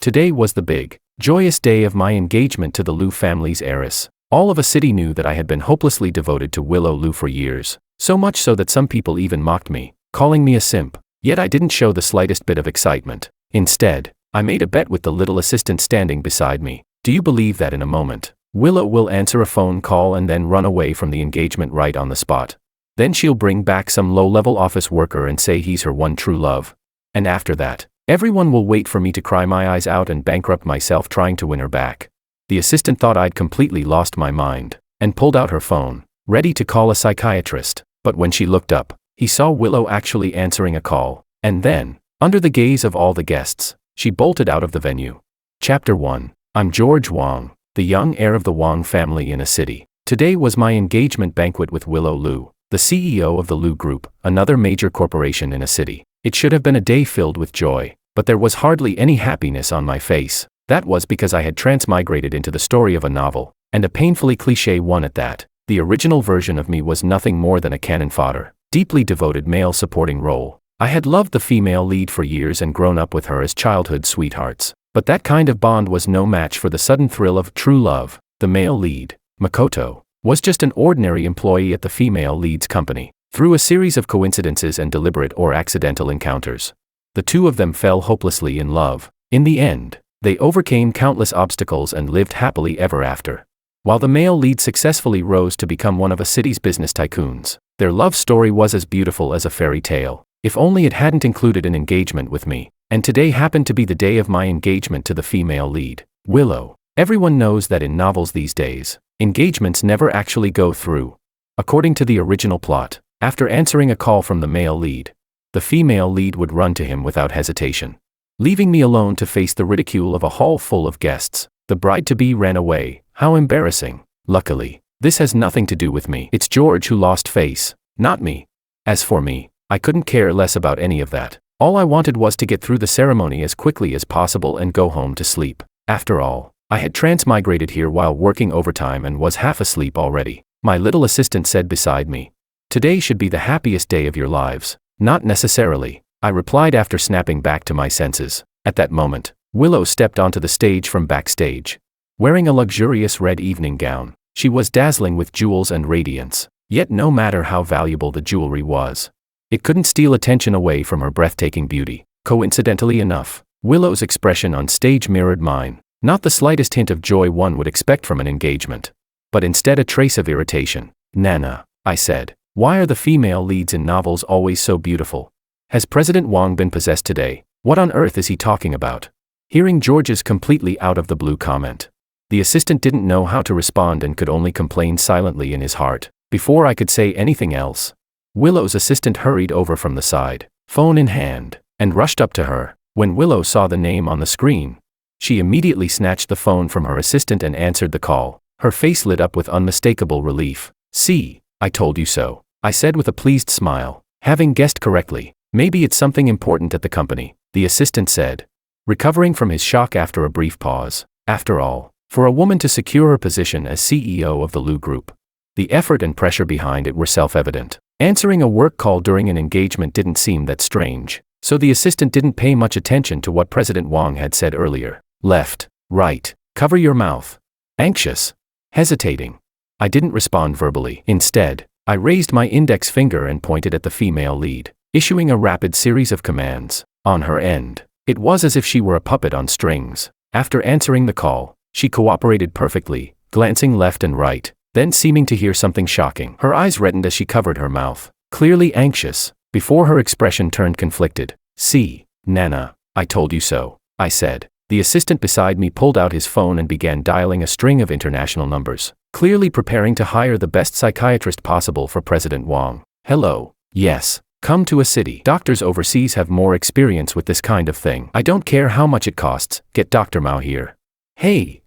Today was the big, joyous day of my engagement to the Liu family's heiress. All of a city knew that I had been hopelessly devoted to Willow Liu for years, so much so that some people even mocked me, calling me a simp. Yet I didn't show the slightest bit of excitement. Instead, I made a bet with the little assistant standing beside me. Do you believe that in a moment, Willow will answer a phone call and then run away from the engagement right on the spot? Then she'll bring back some low-level office worker and say he's her one true love. And after that, everyone will wait for me to cry my eyes out and bankrupt myself trying to win her back. The assistant thought I'd completely lost my mind, and pulled out her phone, ready to call a psychiatrist. But when she looked up, he saw Willow actually answering a call, and then, under the gaze of all the guests, she bolted out of the venue. Chapter 1. I'm George Wang, the young heir of the Wang family in a city. Today was my engagement banquet with Willow Liu, the CEO of the Liu Group, another major corporation in a city. It should have been a day filled with joy, but there was hardly any happiness on my face. That was because I had transmigrated into the story of a novel, and a painfully cliché one at that. The original version of me was nothing more than a cannon fodder, deeply devoted male supporting role. I had loved the female lead for years and grown up with her as childhood sweethearts. But that kind of bond was no match for the sudden thrill of true love. The male lead, Makoto, was just an ordinary employee at the female lead's company. Through a series of coincidences and deliberate or accidental encounters, the two of them fell hopelessly in love. In the end, they overcame countless obstacles and lived happily ever after. While the male lead successfully rose to become one of a city's business tycoons, their love story was as beautiful as a fairy tale. If only it hadn't included an engagement with me. And today happened to be the day of my engagement to the female lead, Willow. Everyone knows that in novels these days, engagements never actually go through. According to the original plot, after answering a call from the male lead, the female lead would run to him without hesitation, leaving me alone to face the ridicule of a hall full of guests. The bride-to-be ran away. How embarrassing. Luckily, this has nothing to do with me. It's George who lost face, not me. As for me, I couldn't care less about any of that. All I wanted was to get through the ceremony as quickly as possible and go home to sleep. After all, I had transmigrated here while working overtime and was half asleep already. My little assistant said beside me, "Today should be the happiest day of your lives." "Not necessarily," I replied after snapping back to my senses. At that moment, Willow stepped onto the stage from backstage. Wearing a luxurious red evening gown, she was dazzling with jewels and radiance. Yet no matter how valuable the jewelry was, it couldn't steal attention away from her breathtaking beauty. Coincidentally enough, Willow's expression on stage mirrored mine. Not the slightest hint of joy one would expect from an engagement, but instead a trace of irritation. "Nana," I said, "why are the female leads in novels always so beautiful? Has President Wang been possessed today? What on earth is he talking about?" Hearing George's completely out of the blue comment, the assistant didn't know how to respond and could only complain silently in his heart. Before I could say anything else, Willow's assistant hurried over from the side, phone in hand, and rushed up to her. When Willow saw the name on the screen, she immediately snatched the phone from her assistant and answered the call. Her face lit up with unmistakable relief. "See, I told you so," I said with a pleased smile. "Having guessed correctly, maybe it's something important at the company," the assistant said, recovering from his shock after a brief pause. After all, for a woman to secure her position as CEO of the Liu Group, the effort and pressure behind it were self-evident. Answering a work call during an engagement didn't seem that strange, so the assistant didn't pay much attention to what President Wang had said earlier. "Left, right, cover your mouth." Anxious, hesitating, I didn't respond verbally. Instead, I raised my index finger and pointed at the female lead, issuing a rapid series of commands. On her end, it was as if she were a puppet on strings. After answering the call, she cooperated perfectly, glancing left and right, then seeming to hear something shocking. Her eyes reddened as she covered her mouth, clearly anxious, before her expression turned conflicted. "See, Nana, I told you so," I said. The assistant beside me pulled out his phone and began dialing a string of international numbers, clearly preparing to hire the best psychiatrist possible for President Wang. "Hello, yes, come to a city. Doctors overseas have more experience with this kind of thing. I don't care how much it costs, get Dr. Mao here." Hey,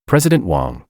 President Wang,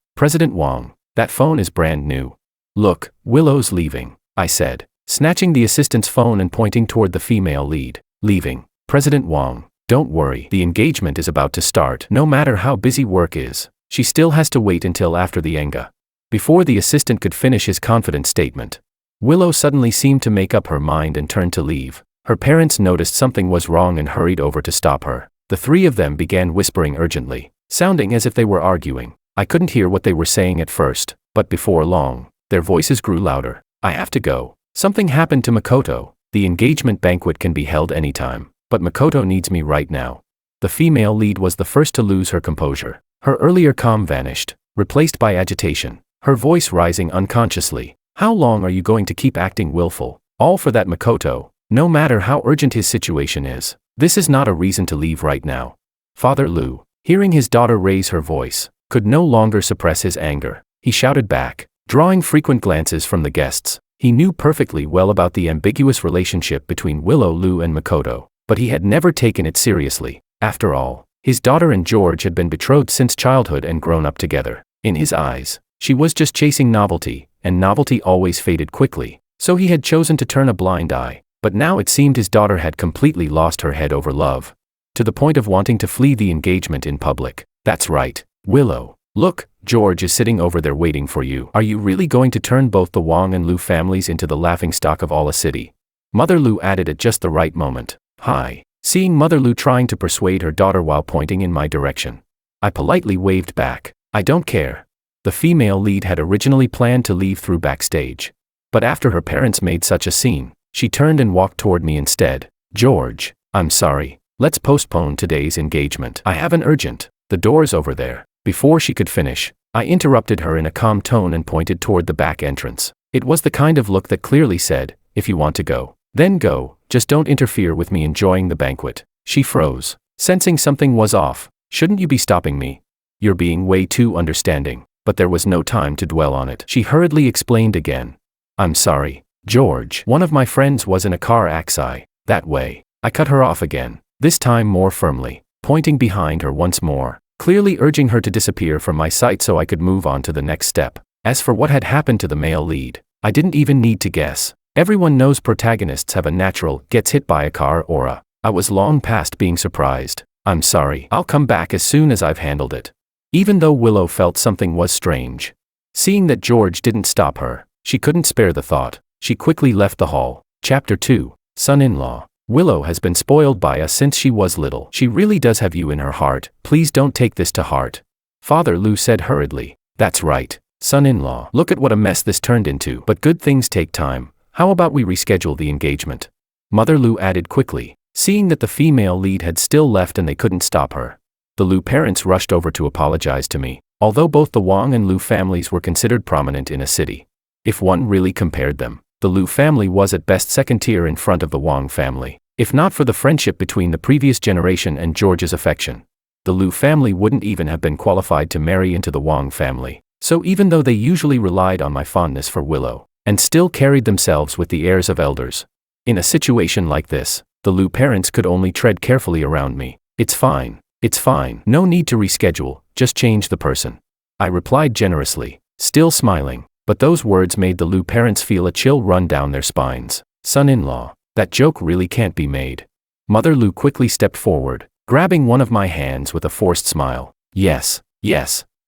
that phone is brand new. "Look, Willow's leaving," I said, snatching the assistant's phone and pointing toward the female lead. "Leaving, President Wang. Don't worry, the engagement is about to start. No matter how busy work is, she still has to wait until after the enga." Before the assistant could finish his confident statement, Willow suddenly seemed to make up her mind and turned to leave. Her parents noticed something was wrong and hurried over to stop her. The three of them began whispering urgently, sounding as if they were arguing. I couldn't hear what they were saying at first, but before long, their voices grew louder. I have to go. Something happened to Makoto. The engagement banquet can be held anytime, but Makoto needs me right now. The female lead was the first to lose her composure. Her earlier calm vanished, replaced by agitation, her voice rising unconsciously. How long are you going to keep acting willful? All for that Makoto, no matter how urgent his situation is. This is not a reason to leave right now. Father Liu, hearing his daughter raise her voice, could no longer suppress his anger. He shouted back, drawing frequent glances from the guests. He knew perfectly well about the ambiguous relationship between Willow Liu and Makoto, but he had never taken it seriously. After all, his daughter and George had been betrothed since childhood and grown up together. In his eyes, she was just chasing novelty, and novelty always faded quickly, so he had chosen to turn a blind eye. But now it seemed his daughter had completely lost her head over love, to the point of wanting to flee the engagement in public. That's right, Willow. Look, George is sitting over there waiting for you. Are you really going to turn both the Wang and Liu families into the laughingstock of all a city? Mother Liu added at just the right moment. Hi. Seeing Mother Liu trying to persuade her daughter while pointing in my direction, I politely waved back. I don't care. The female lead had originally planned to leave through backstage, but after her parents made such a scene, she turned and walked toward me instead. George, I'm sorry. Let's postpone today's engagement. I have an urgent. The door's over there. Before she could finish, I interrupted her in a calm tone and pointed toward the back entrance. It was the kind of look that clearly said, if you want to go, then go, just don't interfere with me enjoying the banquet. She froze, sensing something was off. Shouldn't you be stopping me? You're being way too understanding. But there was no time to dwell on it. She hurriedly explained again. I'm sorry, George. One of my friends was in a car accident. That way. I cut her off again, this time more firmly, pointing behind her once more, clearly urging her to disappear from my sight so I could move on to the next step. As for what had happened to the male lead, I didn't even need to guess. Everyone knows protagonists have a natural gets hit by a car aura. I was long past being surprised. I'm sorry. I'll come back as soon as I've handled it. Even though Willow felt something was strange. Seeing that George didn't stop her, she couldn't spare the thought. She quickly left the hall. Chapter 2. Son-in-law. Willow has been spoiled by us since she was little. She really does have you in her heart. Please don't take this to heart. Father Liu said hurriedly. That's right, son-in-law. Look at what a mess this turned into. But good things take time. How about we reschedule the engagement? Mother Liu added quickly, seeing that the female lead had still left and they couldn't stop her. The Liu parents rushed over to apologize to me, although both the Wang and Liu families were considered prominent in a city. If one really compared them, the Liu family was at best second tier in front of the Wang family. If not for the friendship between the previous generation and George's affection, the Liu family wouldn't even have been qualified to marry into the Wang family. So even though they usually relied on my fondness for Willow, and still carried themselves with the airs of elders, in a situation like this, the Liu parents could only tread carefully around me. It's fine. It's fine. No need to reschedule, just change the person. I replied generously, still smiling, but those words made the Liu parents feel a chill run down their spines. Son-in-law, that joke really can't be made. Mother Liu quickly stepped forward, grabbing one of my hands with a forced smile. Yes,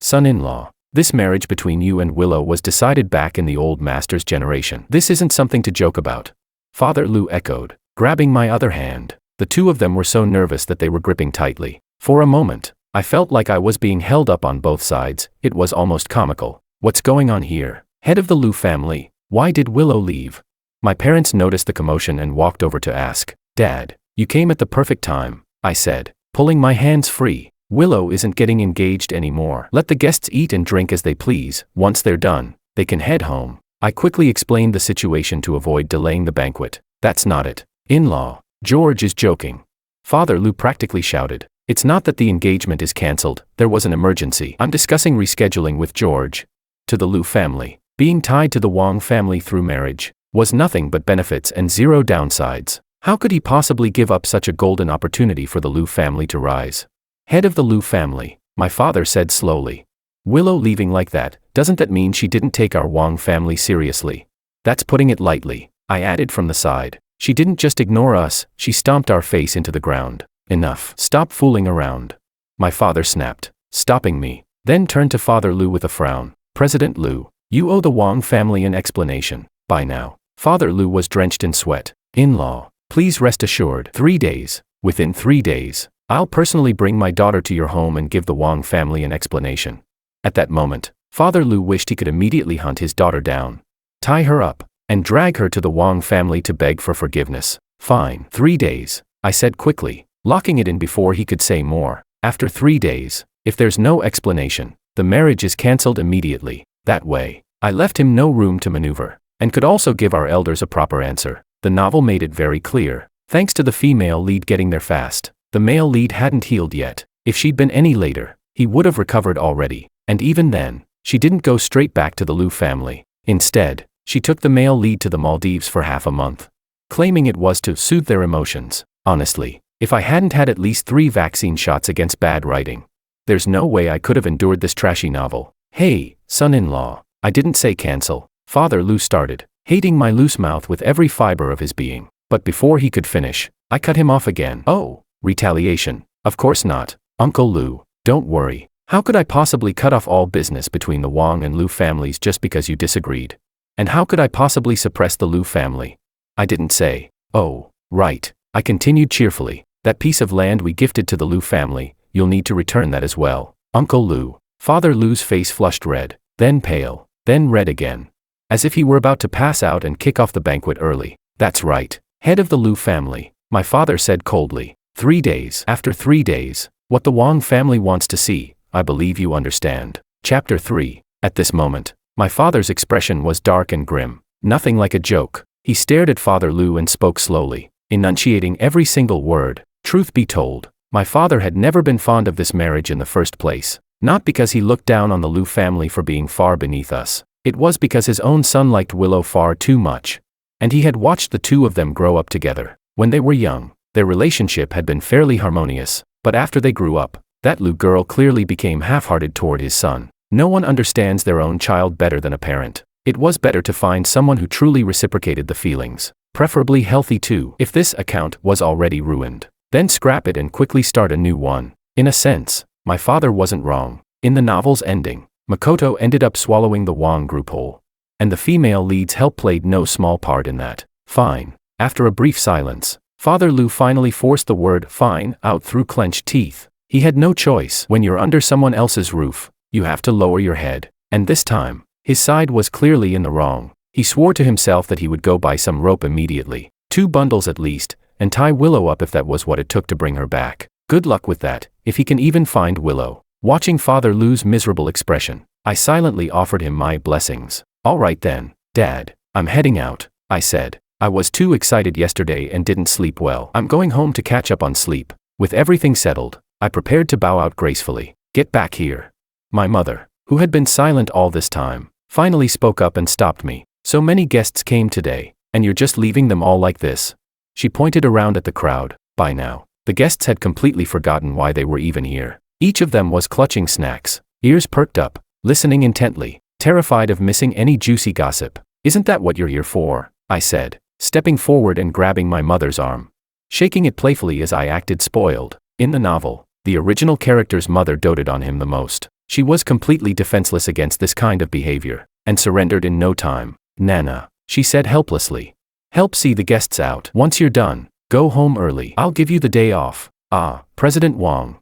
son-in-law. This marriage between you and Willow was decided back in the old master's generation. This isn't something to joke about. Father Liu echoed, grabbing my other hand. The two of them were so nervous that they were gripping tightly. For a moment, I felt like I was being held up on both sides. It was almost comical. What's going on here? Head of the Liu family, why did Willow leave? My parents noticed the commotion and walked over to ask. Dad, you came at the perfect time, I said, pulling my hands free. Willow isn't getting engaged anymore. Let the guests eat and drink as they please. Once they're done, they can head home. I quickly explained the situation to avoid delaying the banquet. That's not it. In-law, George is joking. Father Liu practically shouted. It's not that the engagement is cancelled, there was an emergency. I'm discussing rescheduling with George. To the Liu family, being tied to the Wang family through marriage was nothing but benefits and zero downsides. How could he possibly give up such a golden opportunity for the Liu family to rise? Head of the Liu family, my father said slowly. Willow leaving like that, doesn't that mean she didn't take our Wang family seriously? That's putting it lightly, I added from the side. She didn't just ignore us, she stomped our face into the ground. Enough. Stop fooling around. My father snapped, stopping me, then turned to Father Liu with a frown. President Liu, you owe the Wang family an explanation. By now, Father Liu was drenched in sweat. In-law, please rest assured. 3 days. Within 3 days, I'll personally bring my daughter to your home and give the Wang family an explanation. At that moment, Father Liu wished he could immediately hunt his daughter down, tie her up, and drag her to the Wang family to beg for forgiveness. Fine. 3 days, I said quickly, locking it in before he could say more. After 3 days, if there's no explanation, the marriage is cancelled immediately. That way, I left him no room to maneuver, and could also give our elders a proper answer. The novel made it very clear, thanks to the female lead getting there fast. The male lead hadn't healed yet. If she'd been any later, he would have recovered already. And even then, she didn't go straight back to the Liu family. Instead, she took the male lead to the Maldives for half a month, claiming it was to soothe their emotions. Honestly, if I hadn't had at least 3 vaccine shots against bad writing, there's no way I could have endured this trashy novel. Hey, son-in-law, I didn't say cancel. Father Liu started, hating my loose mouth with every fiber of his being. But before he could finish, I cut him off again. Oh, retaliation. Of course not, Uncle Liu, don't worry. How could I possibly cut off all business between the Wang and Liu families just because you disagreed? And how could I possibly suppress the Liu family? I didn't say. Oh, right, I continued cheerfully. That piece of land we gifted to the Liu family, you'll need to return that as well, Uncle Liu. Father Liu's face flushed red, then pale, then red again, as if he were about to pass out and kick off the banquet early. That's right, head of the Liu family, my father said coldly. 3 days. After 3 days, what the Wang family wants to see, I believe you understand. Chapter 3. At this moment, my father's expression was dark and grim, nothing like a joke. He stared at Father Liu and spoke slowly, enunciating every single word. Truth be told, my father had never been fond of this marriage in the first place, not because he looked down on the Liu family for being far beneath us. It was because his own son liked Willow far too much, and he had watched the two of them grow up together. When they were young, their relationship had been fairly harmonious, but after they grew up, that Liu girl clearly became half-hearted toward his son. No one understands their own child better than a parent. It was better to find someone who truly reciprocated the feelings, preferably healthy too. If this account was already ruined, then scrap it and quickly start a new one. In a sense, my father wasn't wrong. In the novel's ending, Makoto ended up swallowing the Wang group whole, and the female lead's help played no small part in that. Fine. After a brief silence, Father Liu finally forced the word fine out through clenched teeth. He had no choice. When you're under someone else's roof, you have to lower your head. And this time, his side was clearly in the wrong. He swore to himself that he would go buy some rope immediately, 2 bundles at least, and tie Willow up if that was what it took to bring her back. Good luck with that, if he can even find Willow. Watching Father Liu's miserable expression, I silently offered him my blessings. All right then, Dad, I'm heading out, I said. I was too excited yesterday and didn't sleep well. I'm going home to catch up on sleep. With everything settled, I prepared to bow out gracefully. Get back here. My mother, who had been silent all this time, finally spoke up and stopped me. So many guests came today, and you're just leaving them all like this? She pointed around at the crowd. By now, the guests had completely forgotten why they were even here. Each of them was clutching snacks, ears perked up, listening intently, terrified of missing any juicy gossip. Isn't that what you're here for? I said, stepping forward and grabbing my mother's arm, shaking it playfully as I acted spoiled. In the novel, the original character's mother doted on him the most. She was completely defenseless against this kind of behavior, and surrendered in no time. Nana, she said helplessly, help see the guests out. Once you're done, go home early. I'll give you the day off. President Wang,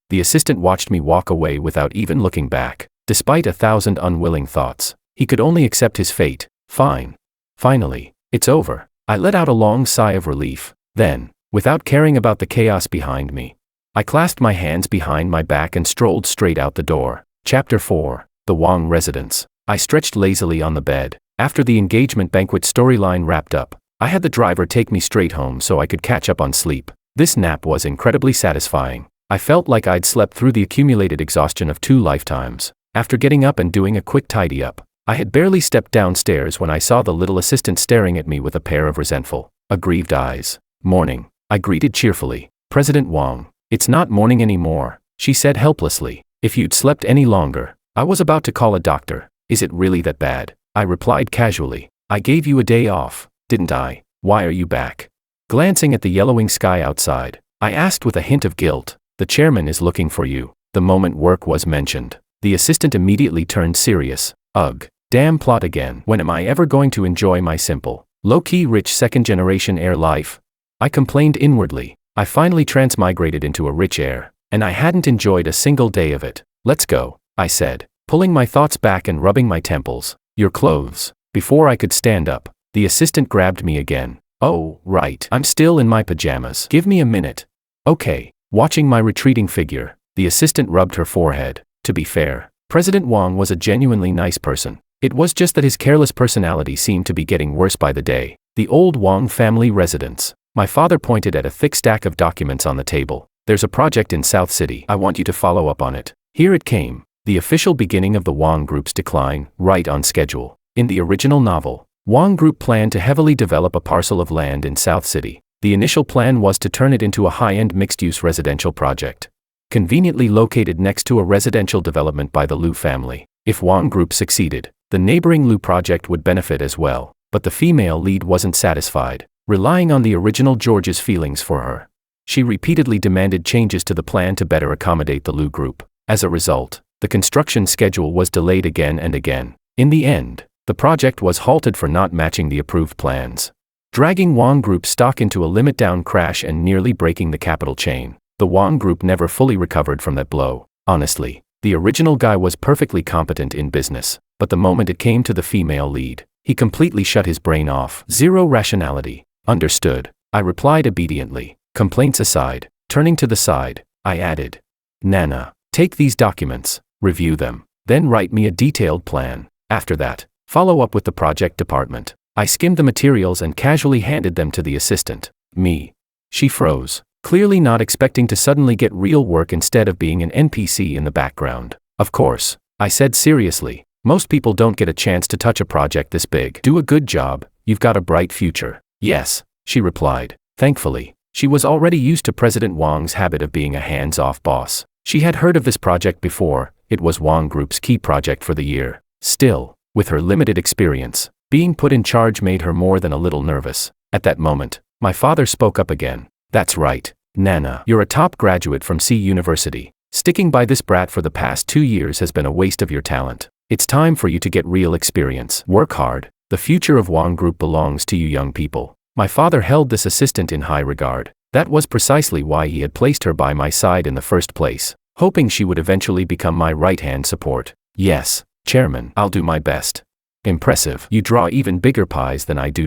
The assistant watched me walk away without even looking back. Despite 1,000 unwilling thoughts, he could only accept his fate. Fine. Finally, it's over. I let out a long sigh of relief. Then, without caring about the chaos behind me, I clasped my hands behind my back and strolled straight out the door. Chapter 4. The Wang Residence. I stretched lazily on the bed. After the engagement banquet storyline wrapped up, I had the driver take me straight home so I could catch up on sleep. This nap was incredibly satisfying. I felt like I'd slept through the accumulated exhaustion of 2 lifetimes. After getting up and doing a quick tidy up, I had barely stepped downstairs when I saw the little assistant staring at me with a pair of resentful, aggrieved eyes. Morning, I greeted cheerfully. President Wang. It's not morning anymore, she said helplessly. If you'd slept any longer, I was about to call a doctor. Is it really that bad? I replied casually. I gave you a day off, didn't I? Why are you back? Glancing at the yellowing sky outside, I asked with a hint of guilt. The chairman is looking for you. The moment work was mentioned, the assistant immediately turned serious. Ugh, damn plot again. When am I ever going to enjoy my simple, low-key rich second-generation heir life? I complained inwardly. I finally transmigrated into a rich heir, and I hadn't enjoyed a single day of it. Let's go, I said, pulling my thoughts back and rubbing my temples. Your clothes. Before I could stand up, the assistant grabbed me again. Oh, right. I'm still in my pajamas. Give me a minute. Okay. Watching my retreating figure, the assistant rubbed her forehead. To be fair, President Wang was a genuinely nice person. It was just that his careless personality seemed to be getting worse by the day. The old Wang family residence. My father pointed at a thick stack of documents on the table. There's a project in South City. I want you to follow up on it. Here it came. The official beginning of the Wang Group's decline, right on schedule. In the original novel, Wang Group planned to heavily develop a parcel of land in South City. The initial plan was to turn it into a high-end mixed-use residential project, conveniently located next to a residential development by the Liu family. If Wang Group succeeded, the neighboring Liu project would benefit as well, but the female lead wasn't satisfied, relying on the original George's feelings for her. She repeatedly demanded changes to the plan to better accommodate the Liu group. As a result, the construction schedule was delayed again and again. In the end, the project was halted for not matching the approved plans, dragging Wang Group's stock into a limit-down crash and nearly breaking the capital chain. The Wang Group never fully recovered from that blow. Honestly, the original guy was perfectly competent in business, but the moment it came to the female lead, he completely shut his brain off. Zero rationality. Understood, I replied obediently. Complaints aside, turning to the side, I added, Nana, take these documents, review them, then write me a detailed plan. After that, follow up with the project department. I skimmed the materials and casually handed them to the assistant. Me. She froze, clearly not expecting to suddenly get real work instead of being an NPC in the background. Of course, I said seriously, most people don't get a chance to touch a project this big. Do a good job, you've got a bright future. Yes, she replied. Thankfully, she was already used to President Wang's habit of being a hands-off boss. She had heard of this project before. It was Wang Group's key project for the year. Still, with her limited experience, being put in charge made her more than a little nervous. At that moment, my father spoke up again. That's right, Nana. You're a top graduate from C University. Sticking by this brat for the past 2 years has been a waste of your talent. It's time for you to get real experience. Work hard. The future of Wang Group belongs to you young people. My father held this assistant in high regard. That was precisely why he had placed her by my side in the first place, hoping she would eventually become my right-hand support. Yes, Chairman, I'll do my best. Impressive. You draw even bigger pies than I do.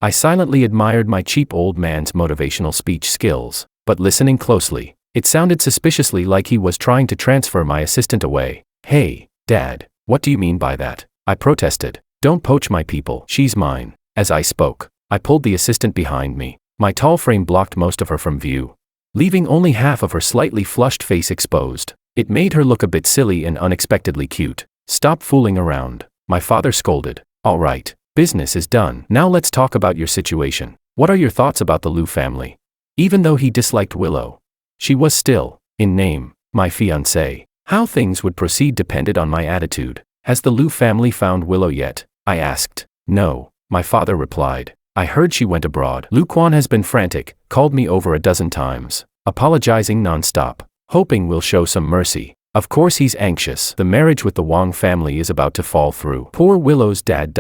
I silently admired my cheap old man's motivational speech skills, but listening closely, it sounded suspiciously like he was trying to transfer my assistant away. Hey, Dad, what do you mean by that? I protested. Don't poach my people. She's mine. As I spoke, I pulled the assistant behind me. My tall frame blocked most of her from view, leaving only half of her slightly flushed face exposed. It made her look a bit silly and unexpectedly cute. Stop fooling around, my father scolded. All right, business is done. Now let's talk about your situation. What are your thoughts about the Liu family? Even though he disliked Willow, she was still, in name, my fiancée. How things would proceed depended on my attitude. Has the Liu family found Willow yet? I asked. No, my father replied. I heard she went abroad. Liu Quan has been frantic, called me over a dozen times, apologizing non-stop, hoping we'll show some mercy. Of course he's anxious. The marriage with the Wang family is about to fall through. Poor Willow's dad.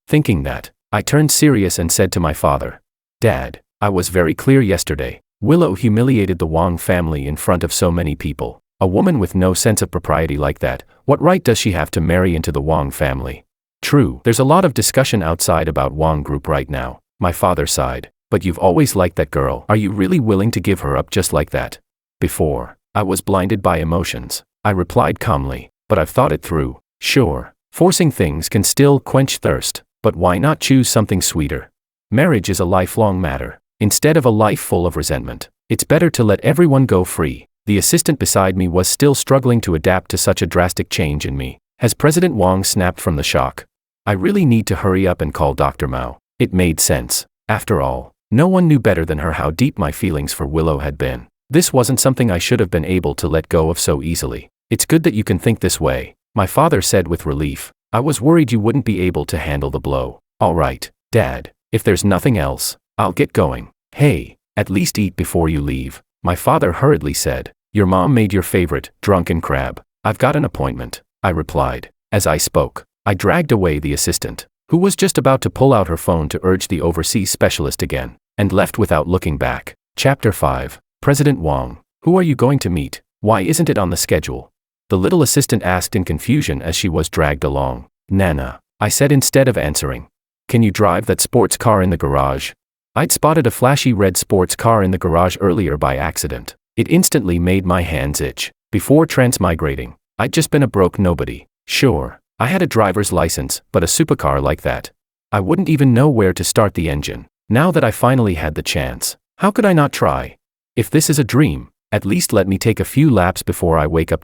Thinking that, I turned serious and said to my father, Dad, I was very clear yesterday. Willow humiliated the Wang family in front of so many people. A woman with no sense of propriety like that, what right does she have to marry into the Wang family? True, there's a lot of discussion outside about Wang Group right now, my father sighed. But you've always liked that girl. Are you really willing to give her up just like that? Before, I was blinded by emotions. I replied calmly, but I've thought it through. Sure, forcing things can still quench thirst, but why not choose something sweeter? Marriage is a lifelong matter. Instead of a life full of resentment, it's better to let everyone go free. The assistant beside me was still struggling to adapt to such a drastic change in me. Has President Wang snapped from the shock? I really need to hurry up and call Dr. Mao. It made sense. After all, no one knew better than her how deep my feelings for Willow had been. This wasn't something I should have been able to let go of so easily. It's good that you can think this way, my father said with relief. I was worried you wouldn't be able to handle the blow. All right, Dad, if there's nothing else, I'll get going. Hey, at least eat before you leave, my father hurriedly said. Your mom made your favorite, drunken crab. I've got an appointment, I replied. As I spoke, I dragged away the assistant, who was just about to pull out her phone to urge the overseas specialist again. and left without looking back. Chapter 5. President Wang. Who are you going to meet? Why isn't it on the schedule? The little assistant asked in confusion as she was dragged along. Nana, I said instead of answering. Can you drive that sports car in the garage? I'd spotted a flashy red sports car in the garage earlier by accident. It instantly made my hands itch. Before transmigrating, I'd just been a broke nobody. Sure, I had a driver's license, but a supercar like that. I wouldn't even know where to start the engine. Now that I finally had the chance, how could I not try? If this is a dream, at least let me take a few laps before I wake up.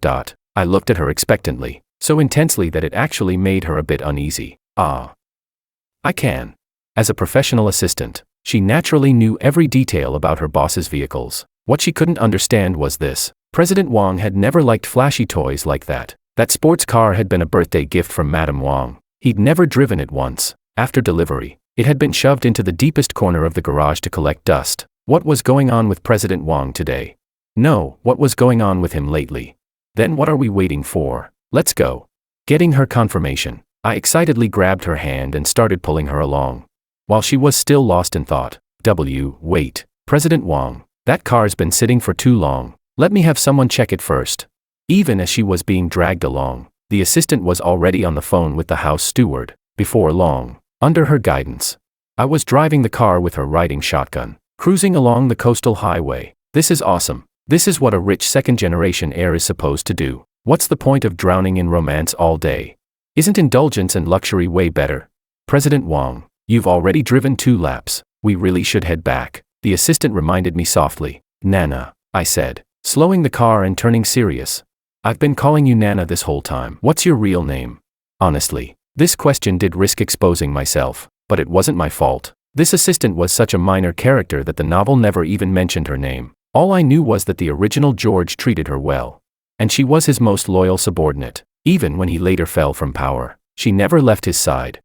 I looked at her expectantly, so intensely that it actually made her a bit uneasy. I can. As a professional assistant, she naturally knew every detail about her boss's vehicles. What she couldn't understand was this. President Wang had never liked flashy toys like that. That sports car had been a birthday gift from Madame Wang. He'd never driven it once. After delivery, it had been shoved into the deepest corner of the garage to collect dust. What was going on with President Wang today? No, what was going on with him lately? Then what are we waiting for? Let's go. Getting her confirmation, I excitedly grabbed her hand and started pulling her along. While she was still lost in thought. Wait, President Wang, that car's been sitting for too long. Let me have someone check it first. Even as she was being dragged along, the assistant was already on the phone with the house steward. Before long, under her guidance, I was driving the car with her riding shotgun, cruising along the coastal highway. This is awesome. This is what a rich second-generation heir is supposed to do. What's the point of drowning in romance all day? Isn't indulgence and luxury way better? President Wang, you've already driven 2 laps. We really should head back. The assistant reminded me softly. Nana, I said, slowing the car and turning serious. I've been calling you Nana this whole time. What's your real name? Honestly, this question did risk exposing myself, but it wasn't my fault. This assistant was such a minor character that the novel never even mentioned her name. All I knew was that the original George treated her well. And she was his most loyal subordinate. Even when he later fell from power, she never left his side.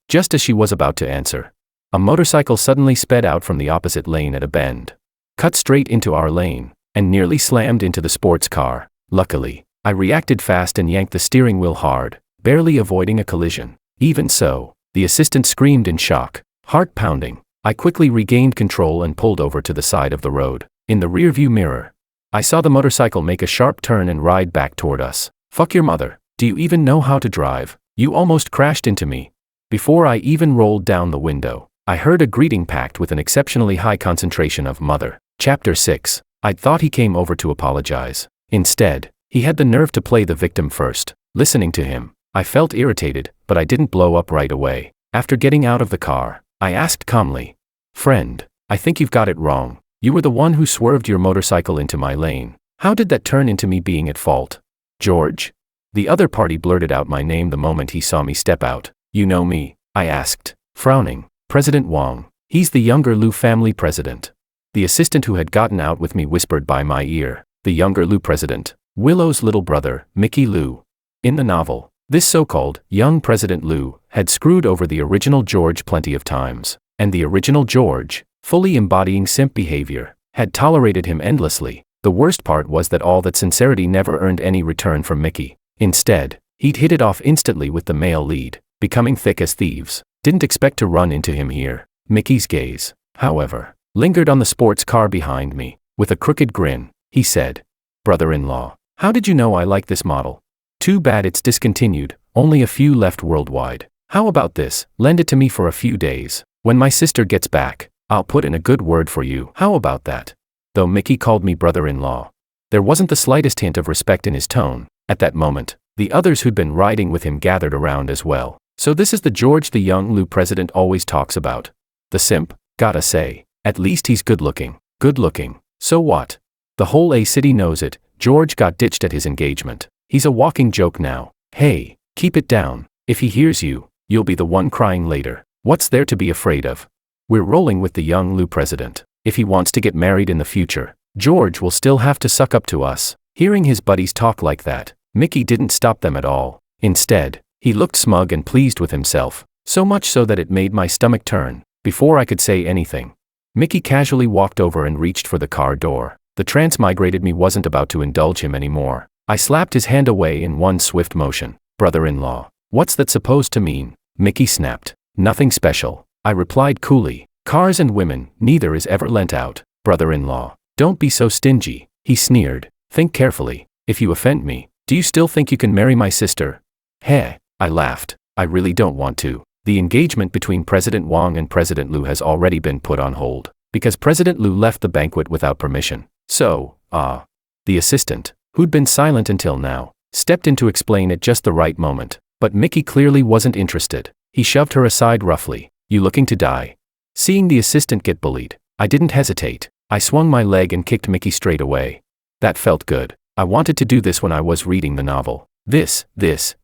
Just as she was about to answer, a motorcycle suddenly sped out from the opposite lane at a bend, cut straight into our lane, and nearly slammed into the sports car. Luckily, I reacted fast and yanked the steering wheel hard, barely avoiding a collision. Even so, the assistant screamed in shock, heart pounding. I quickly regained control and pulled over to the side of the road. In the rearview mirror, I saw the motorcycle make a sharp turn and ride back toward us. Fuck your mother. Do you even know how to drive? You almost crashed into me. Before I even rolled down the window, I heard a greeting packed with an exceptionally high concentration of mother. Chapter 6. I'd thought he came over to apologize. Instead, he had the nerve to play the victim first. Listening to him, I felt irritated, but I didn't blow up right away. After getting out of the car, I asked calmly, "Friend, I think you've got it wrong. You were the one who swerved your motorcycle into my lane. How did that turn into me being at fault?" "George?" The other party blurted out my name the moment he saw me step out. "You know me?" I asked, frowning. "President Wang. He's the younger Liu family president." The assistant who had gotten out with me whispered by my ear. The younger Liu president, Willow's little brother, Mickey Liu. In the novel, this so-called young President Liu had screwed over the original George plenty of times, and the original George, fully embodying simp behavior, had tolerated him endlessly. The worst part was that all that sincerity never earned any return from Mickey. Instead, he'd hit it off instantly with the male lead, becoming thick as thieves. Didn't expect to run into him here. Mickey's gaze, however, lingered on the sports car behind me. With a crooked grin, he said, "Brother-in-law, how did you know I like this model? Too bad it's discontinued, only a few left worldwide. How about this, lend it to me for a few days. When my sister gets back, I'll put in a good word for you. How about that?" Though Mickey called me brother-in-law, there wasn't the slightest hint of respect in his tone. At that moment, the others who'd been riding with him gathered around as well. So this is the George the young Liu president always talks about. The simp, gotta say, at least he's good looking. Good looking. So what? The whole city knows it. George got ditched at his engagement. He's a walking joke now. Hey, keep it down. If he hears you, you'll be the one crying later. What's there to be afraid of? We're rolling with the young Liu president. If he wants to get married in the future, George will still have to suck up to us. Hearing his buddies talk like that, Mickey didn't stop them at all. Instead, he looked smug and pleased with himself, so much so that it made my stomach turn. Before I could say anything, Mickey casually walked over and reached for the car door. The transmigrated me wasn't about to indulge him anymore. I slapped his hand away in one swift motion. "Brother-in-law, what's that supposed to mean?" Mickey snapped. "Nothing special," I replied coolly. Cars and women, neither is ever lent out. Brother-in-law, don't be so stingy, he sneered. Think carefully. If you offend me, do you still think you can marry my sister? Heh, I laughed. I really don't want to. The engagement between President Wang and President Liu has already been put on hold, because President Liu left the banquet without permission. So, the assistant, who'd been silent until now, stepped in to explain at just the right moment, but Mickey clearly wasn't interested. He shoved her aside roughly. You looking to die? Seeing the assistant get bullied, I didn't hesitate. I swung my leg and kicked Mickey straight away. That felt good. I wanted to do this when I was reading the novel. This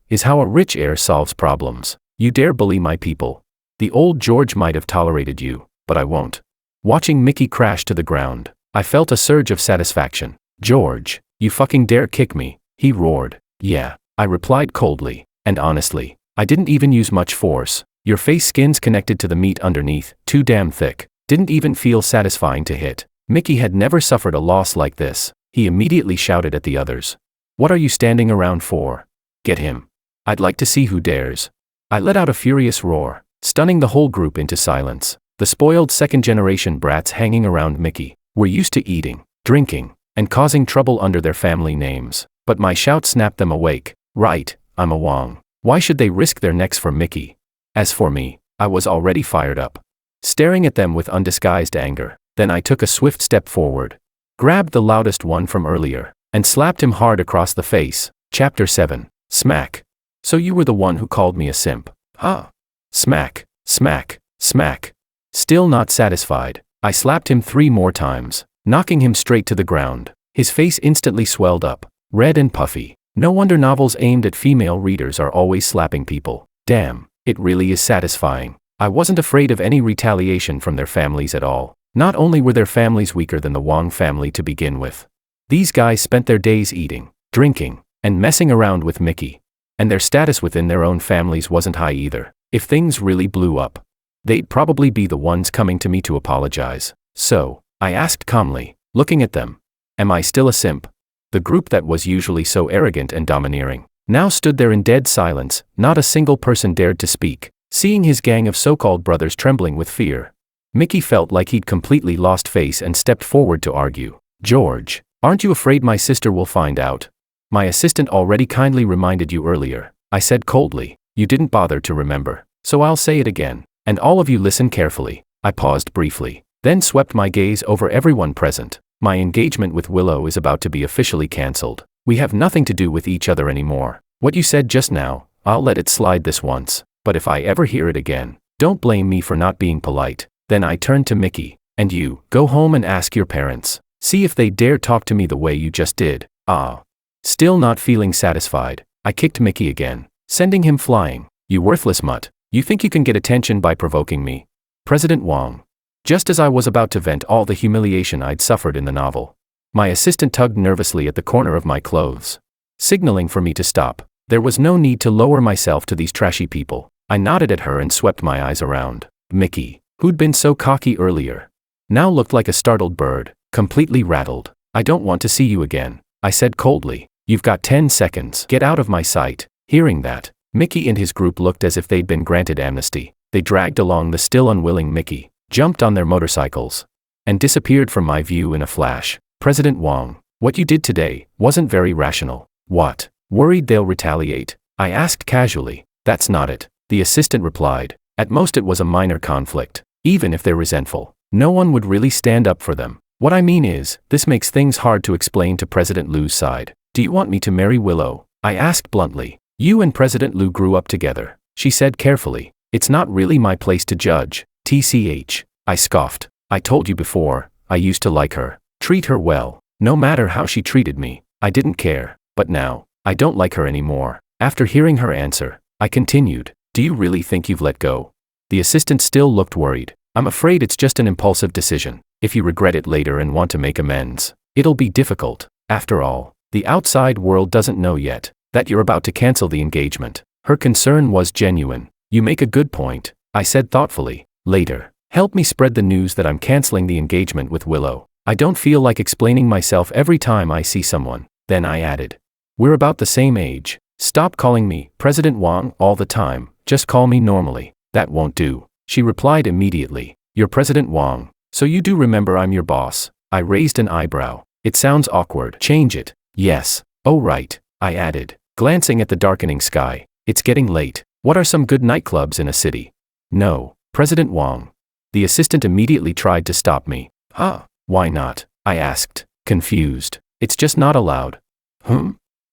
is how a rich heir solves problems. You dare bully my people? The old George might have tolerated you, but I won't. Watching Mickey crash to the ground, I felt a surge of satisfaction. George, you fucking dare kick me, he roared. Yeah, I replied coldly, and honestly, I didn't even use much force. Your face skin's connected to the meat underneath, too damn thick. Didn't even feel satisfying to hit. Mickey had never suffered a loss like this. He immediately shouted at the others. What are you standing around for? Get him. I'd like to see who dares. I let out a furious roar, stunning the whole group into silence. The spoiled second-generation brats hanging around Mickey were used to eating, drinking, and causing trouble under their family names. But my shout snapped them awake. Right, I'm a Wang. Why should they risk their necks for Mickey? As for me, I was already fired up. Staring at them with undisguised anger, then I took a swift step forward, grabbed the loudest one from earlier, and slapped him hard across the face. Chapter 7. Smack. So you were the one who called me a simp, huh? Smack, smack, smack. Still not satisfied, I slapped him 3 more times, knocking him straight to the ground. His face instantly swelled up, red and puffy. No wonder novels aimed at female readers are always slapping people. Damn, it really is satisfying. I wasn't afraid of any retaliation from their families at all. Not only were their families weaker than the Wang family to begin with, these guys spent their days eating, drinking, and messing around with Mickey. And their status within their own families wasn't high either. If things really blew up, they'd probably be the ones coming to me to apologize. So, I asked calmly, looking at them, am I still a simp? The group that was usually so arrogant and domineering now stood there in dead silence. Not a single person dared to speak. Seeing his gang of so-called brothers trembling with fear, Mickey felt like he'd completely lost face and stepped forward to argue. George, aren't you afraid my sister will find out? My assistant already kindly reminded you earlier, I said coldly. You didn't bother to remember, so I'll say it again. And all of you listen carefully. I paused briefly, then swept my gaze over everyone present. My engagement with Willow is about to be officially cancelled. We have nothing to do with each other anymore. What you said just now, I'll let it slide this once, but if I ever hear it again, don't blame me for not being polite. Then I turned to Mickey, and you, go home and ask your parents. See if they dare talk to me the way you just did. Still not feeling satisfied, I kicked Mickey again, sending him flying. You worthless mutt. You think you can get attention by provoking me? President Wang. Just as I was about to vent all the humiliation I'd suffered in the novel, my assistant tugged nervously at the corner of my clothes, signaling for me to stop. There was no need to lower myself to these trashy people. I nodded at her and swept my eyes around. Mickey, who'd been so cocky earlier, now looked like a startled bird, completely rattled. I don't want to see you again, I said coldly. You've got 10 seconds. Get out of my sight. Hearing that, Mickey and his group looked as if they'd been granted amnesty. They dragged along the still unwilling Mickey, jumped on their motorcycles, and disappeared from my view in a flash. President Wang, what you did today wasn't very rational. What? Worried they'll retaliate? I asked casually. That's not it, the assistant replied. At most it was a minor conflict. Even if they're resentful, no one would really stand up for them. What I mean is, this makes things hard to explain to President Liu's side. Do you want me to marry Willow? I asked bluntly. You and President Liu grew up together, she said carefully. It's not really my place to judge. TCH. I scoffed. I told you before, I used to like her. Treat her well. No matter how she treated me, I didn't care. But now, I don't like her anymore. After hearing her answer, I continued. Do you really think you've let go? The assistant still looked worried. I'm afraid it's just an impulsive decision. If you regret it later and want to make amends, it'll be difficult. After all, the outside world doesn't know yet that you're about to cancel the engagement. Her concern was genuine. You make a good point, I said thoughtfully. Later, help me spread the news that I'm canceling the engagement with Willow. I don't feel like explaining myself every time I see someone. Then I added, we're about the same age. Stop calling me President Wang all the time. Just call me normally. That won't do, she replied immediately. You're President Wang, so you do remember I'm your boss. I raised an eyebrow. It sounds awkward. Change it. Yes. Oh right, I added, glancing at the darkening sky. It's getting late. What are some good nightclubs in a city? No, President Wang. The assistant immediately tried to stop me. Why not? I asked, confused. It's just not allowed.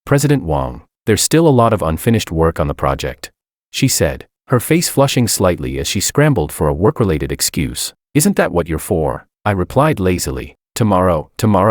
President Wang, there's still a lot of unfinished work on the project, she said, her face flushing slightly as she scrambled for a work-related excuse. Isn't that what you're for? I replied lazily. Tomorrow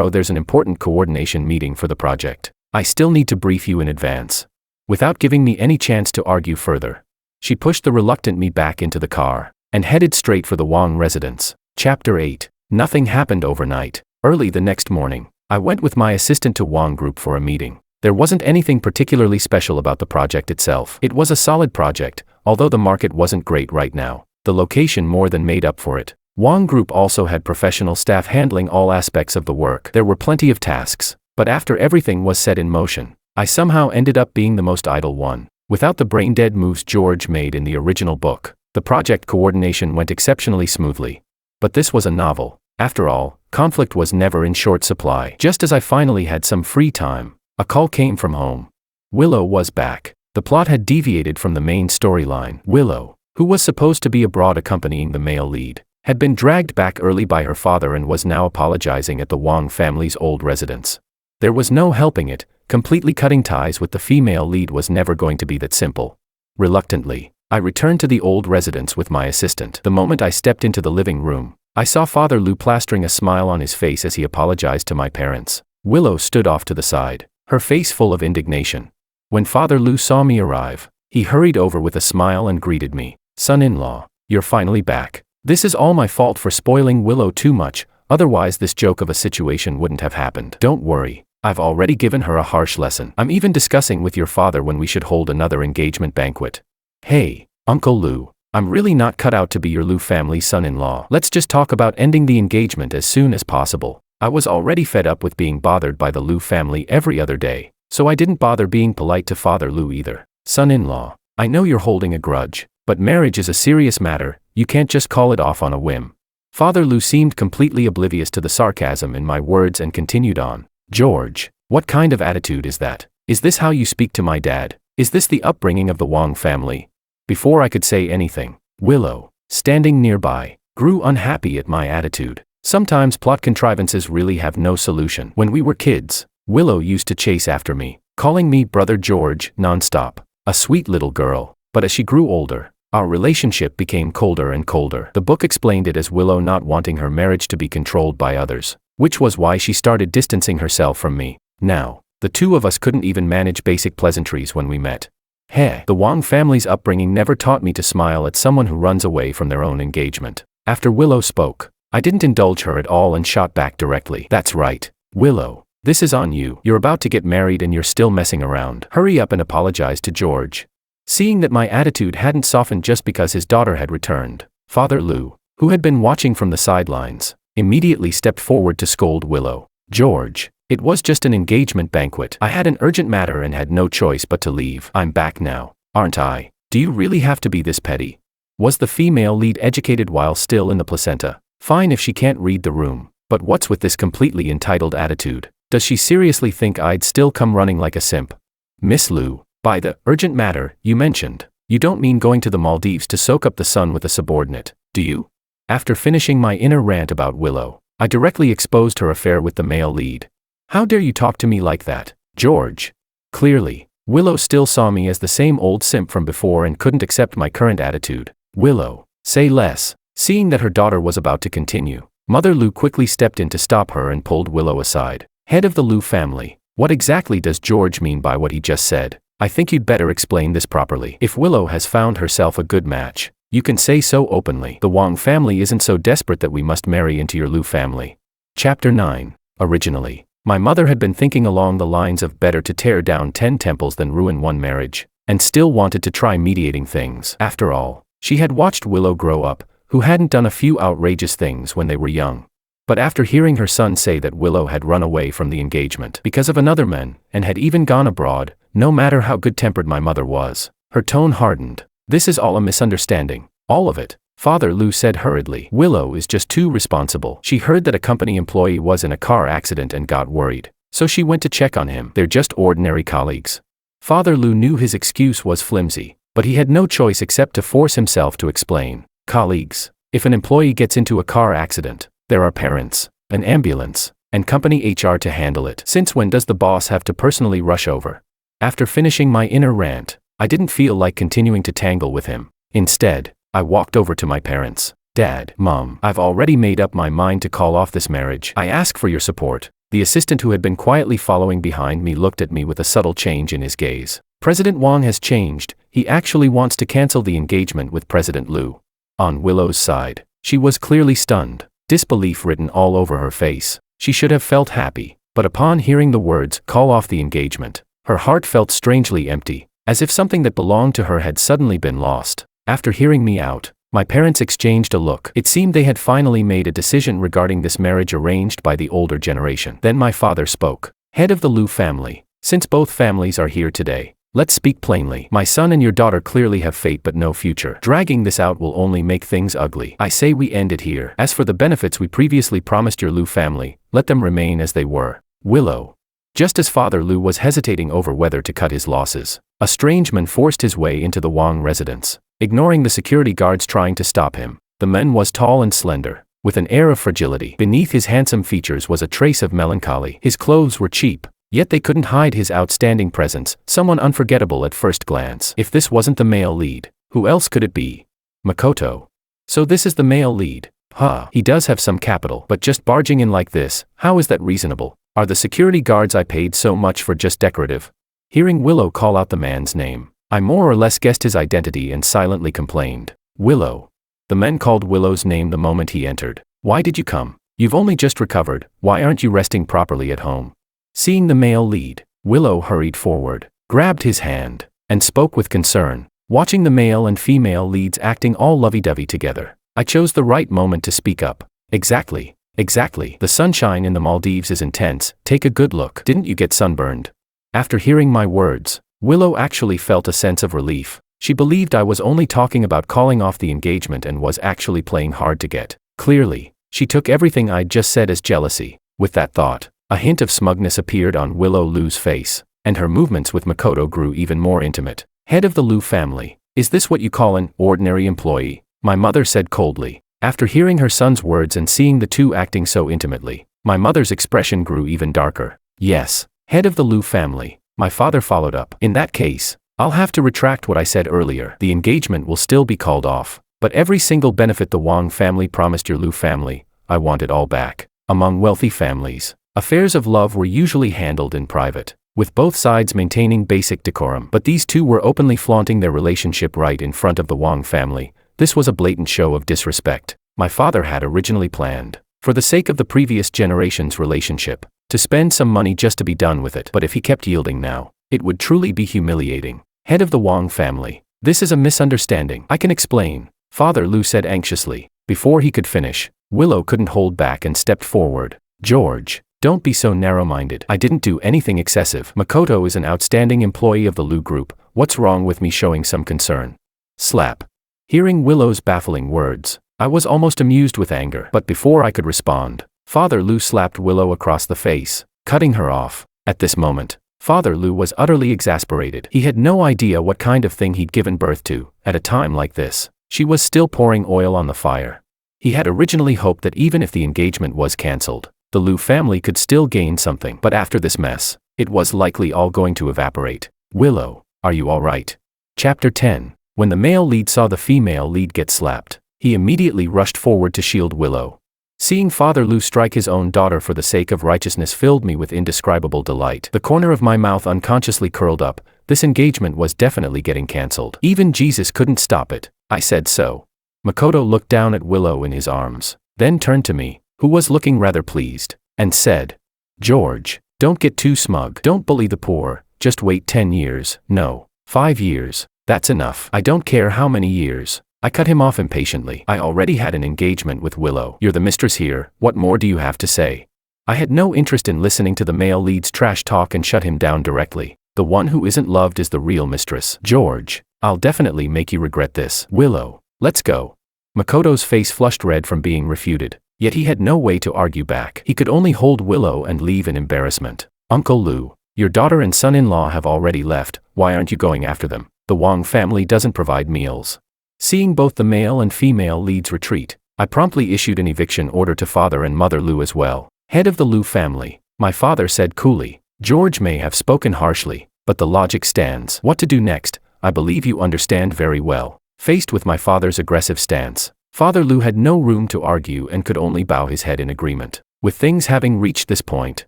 there's an important coordination meeting for the project. I still need to brief you in advance. Without giving me any chance to argue further, she pushed the reluctant me back into the car and headed straight for the Wang residence. Chapter 8. Nothing happened overnight. Early the next morning, I went with my assistant to Wang Group for a meeting. There wasn't anything particularly special about the project itself. It was a solid project, although the market wasn't great right now. The location more than made up for it. Wang Group also had professional staff handling all aspects of the work. There were plenty of tasks, but after everything was set in motion, I somehow ended up being the most idle one. Without the brain-dead moves George made in the original book, the project coordination went exceptionally smoothly. But this was a novel. After all, conflict was never in short supply. Just as I finally had some free time, a call came from home. Willow was back. The plot had deviated from the main storyline. Willow, who was supposed to be abroad accompanying the male lead, had been dragged back early by her father and was now apologizing at the Wang family's old residence. There was no helping it. Completely cutting ties with the female lead was never going to be that simple. Reluctantly, I returned to the old residence with my assistant. The moment I stepped into the living room, I saw Father Liu plastering a smile on his face as he apologized to my parents. Willow stood off to the side, her face full of indignation. When Father Liu saw me arrive, he hurried over with a smile and greeted me. Son-in-law, you're finally back. This is all my fault for spoiling Willow too much, otherwise this joke of a situation wouldn't have happened. Don't worry. I've already given her a harsh lesson. I'm even discussing with your father when we should hold another engagement banquet. Hey, Uncle Liu, I'm really not cut out to be your Liu family son-in-law. Let's just talk about ending the engagement as soon as possible. I was already fed up with being bothered by the Liu family every other day, so I didn't bother being polite to Father Liu either. Son-in-law, I know you're holding a grudge, but marriage is a serious matter. You can't just call it off on a whim. Father Liu seemed completely oblivious to the sarcasm in my words and continued on. George, what kind of attitude is that? Is this how you speak to my dad? Is this the upbringing of the Wang family? Before I could say anything, Willow, standing nearby, grew unhappy at my attitude. Sometimes plot contrivances really have no solution. When we were kids, Willow used to chase after me, calling me Brother George nonstop. A sweet little girl. But as she grew older, our relationship became colder and colder. The book explained it as Willow not wanting her marriage to be controlled by others, which was why she started distancing herself from me. Now, the two of us couldn't even manage basic pleasantries when we met. The Wang family's upbringing never taught me to smile at someone who runs away from their own engagement. After Willow spoke, I didn't indulge her at all and shot back directly. That's right, Willow, this is on you. You're about to get married and you're still messing around. Hurry up and apologize to George. Seeing that my attitude hadn't softened just because his daughter had returned, Father Liu, who had been watching from the sidelines, immediately stepped forward to scold Willow. George, it was just an engagement banquet. I had an urgent matter and had no choice but to leave. I'm back now, aren't I? Do you really have to be this petty? Was the female lead educated while still in the placenta? Fine if she can't read the room, but what's with this completely entitled attitude? Does she seriously think I'd still come running like a simp? Miss Liu, by the urgent matter you mentioned, you don't mean going to the Maldives to soak up the sun with a subordinate, do you? After finishing my inner rant about Willow, I directly exposed her affair with the male lead. How dare you talk to me like that, George? Clearly, Willow still saw me as the same old simp from before and couldn't accept my current attitude. Willow, say less. Seeing that her daughter was about to continue, Mother Liu quickly stepped in to stop her and pulled Willow aside. Head of the Liu family, what exactly does George mean by what he just said? I think you'd better explain this properly. If Willow has found herself a good match, you can say so openly. The Wang family isn't so desperate that we must marry into your Liu family. Chapter 9. Originally, my mother had been thinking along the lines of better to tear down 10 temples than ruin one marriage, and still wanted to try mediating things. After all, she had watched Willow grow up, who hadn't done a few outrageous things when they were young. But after hearing her son say that Willow had run away from the engagement because of another man, and had even gone abroad, no matter how good-tempered my mother was, her tone hardened. This is all a misunderstanding. All of it. Father Liu said hurriedly. Willow is just too responsible. She heard that a company employee was in a car accident and got worried. So she went to check on him. They're just ordinary colleagues. Father Liu knew his excuse was flimsy, but he had no choice except to force himself to explain. Colleagues. If an employee gets into a car accident, there are parents, an ambulance, and company HR to handle it. Since when does the boss have to personally rush over? After finishing my inner rant, I didn't feel like continuing to tangle with him. Instead, I walked over to my parents. Dad, Mom, I've already made up my mind to call off this marriage. I ask for your support. The assistant who had been quietly following behind me looked at me with a subtle change in his gaze. President Wang has changed. He actually wants to cancel the engagement with President Liu. On Willow's side, she was clearly stunned, disbelief written all over her face. She should have felt happy, but upon hearing the words, call off the engagement, her heart felt strangely empty, as if something that belonged to her had suddenly been lost. After hearing me out, my parents exchanged a look. It seemed they had finally made a decision regarding this marriage arranged by the older generation. Then my father spoke. Head of the Liu family, since both families are here today, let's speak plainly. My son and your daughter clearly have fate but no future. Dragging this out will only make things ugly. I say we end it here. As for the benefits we previously promised your Liu family, let them remain as they were. Willow. Just as Father Liu was hesitating over whether to cut his losses, a strange man forced his way into the Wang residence. Ignoring the security guards trying to stop him, the man was tall and slender, with an air of fragility. Beneath his handsome features was a trace of melancholy. His clothes were cheap, yet they couldn't hide his outstanding presence, someone unforgettable at first glance. If this wasn't the male lead, who else could it be? Makoto. So this is the male lead. Huh. He does have some capital, but just barging in like this, how is that reasonable? Are the security guards I paid so much for just decorative? Hearing Willow call out the man's name, I more or less guessed his identity and silently complained. Willow. The man called Willow's name the moment he entered. Why did you come? You've only just recovered. Why aren't you resting properly at home? Seeing the male lead, Willow hurried forward, grabbed his hand, and spoke with concern. Watching the male and female leads acting all lovey-dovey together, I chose the right moment to speak up. Exactly. The sunshine in the Maldives is intense. Take a good look. Didn't you get sunburned? After hearing my words, Willow actually felt a sense of relief. She believed I was only talking about calling off the engagement and was actually playing hard to get. Clearly, she took everything I'd just said as jealousy. With that thought, a hint of smugness appeared on Willow Liu's face, and her movements with Makoto grew even more intimate. Head of the Liu family, is this what you call an ordinary employee? My mother said coldly. After hearing her son's words and seeing the two acting so intimately, my mother's expression grew even darker. Yes, head of the Liu family, my father followed up. In that case, I'll have to retract what I said earlier. The engagement will still be called off, but every single benefit the Wang family promised your Liu family, I want it all back. Among wealthy families, affairs of love were usually handled in private, with both sides maintaining basic decorum. But these two were openly flaunting their relationship right in front of the Wang family. This was a blatant show of disrespect. My father had originally planned, for the sake of the previous generation's relationship, to spend some money just to be done with it. But if he kept yielding now, it would truly be humiliating. Head of the Wang family, this is a misunderstanding. I can explain, Father Liu said anxiously. Before he could finish, Willow couldn't hold back and stepped forward. George, don't be so narrow-minded. I didn't do anything excessive. Makoto is an outstanding employee of the Liu group. What's wrong with me showing some concern? Slap. Hearing Willow's baffling words, I was almost amused with anger. But before I could respond, Father Liu slapped Willow across the face, cutting her off. At this moment, Father Liu was utterly exasperated. He had no idea what kind of thing he'd given birth to. At a time like this, she was still pouring oil on the fire. He had originally hoped that even if the engagement was cancelled, the Liu family could still gain something. But after this mess, it was likely all going to evaporate. Willow, are you all right? Chapter 10. When the male lead saw the female lead get slapped, he immediately rushed forward to shield Willow. Seeing Father Liu strike his own daughter for the sake of righteousness filled me with indescribable delight. The corner of my mouth unconsciously curled up. This engagement was definitely getting cancelled. Even Jesus couldn't stop it. I said so. Makoto looked down at Willow in his arms, then turned to me, who was looking rather pleased, and said, George, don't get too smug. Don't bully the poor. Just wait 10 years, no, 5 years. That's enough. I don't care how many years. I cut him off impatiently. I already had an engagement with Willow. You're the mistress here. What more do you have to say? I had no interest in listening to the male lead's trash talk and shut him down directly. The one who isn't loved is the real mistress. George, I'll definitely make you regret this. Willow, let's go. Makoto's face flushed red from being refuted, yet he had no way to argue back. He could only hold Willow and leave in embarrassment. Uncle Liu, your daughter and son-in-law have already left, why aren't you going after them? The Wang family doesn't provide meals. Seeing both the male and female leads retreat, I promptly issued an eviction order to Father and Mother Liu as well. Head of the Liu family, my father said coolly. George may have spoken harshly, but the logic stands. What to do next, I believe you understand very well. Faced with my father's aggressive stance, Father Liu had no room to argue and could only bow his head in agreement. With things having reached this point,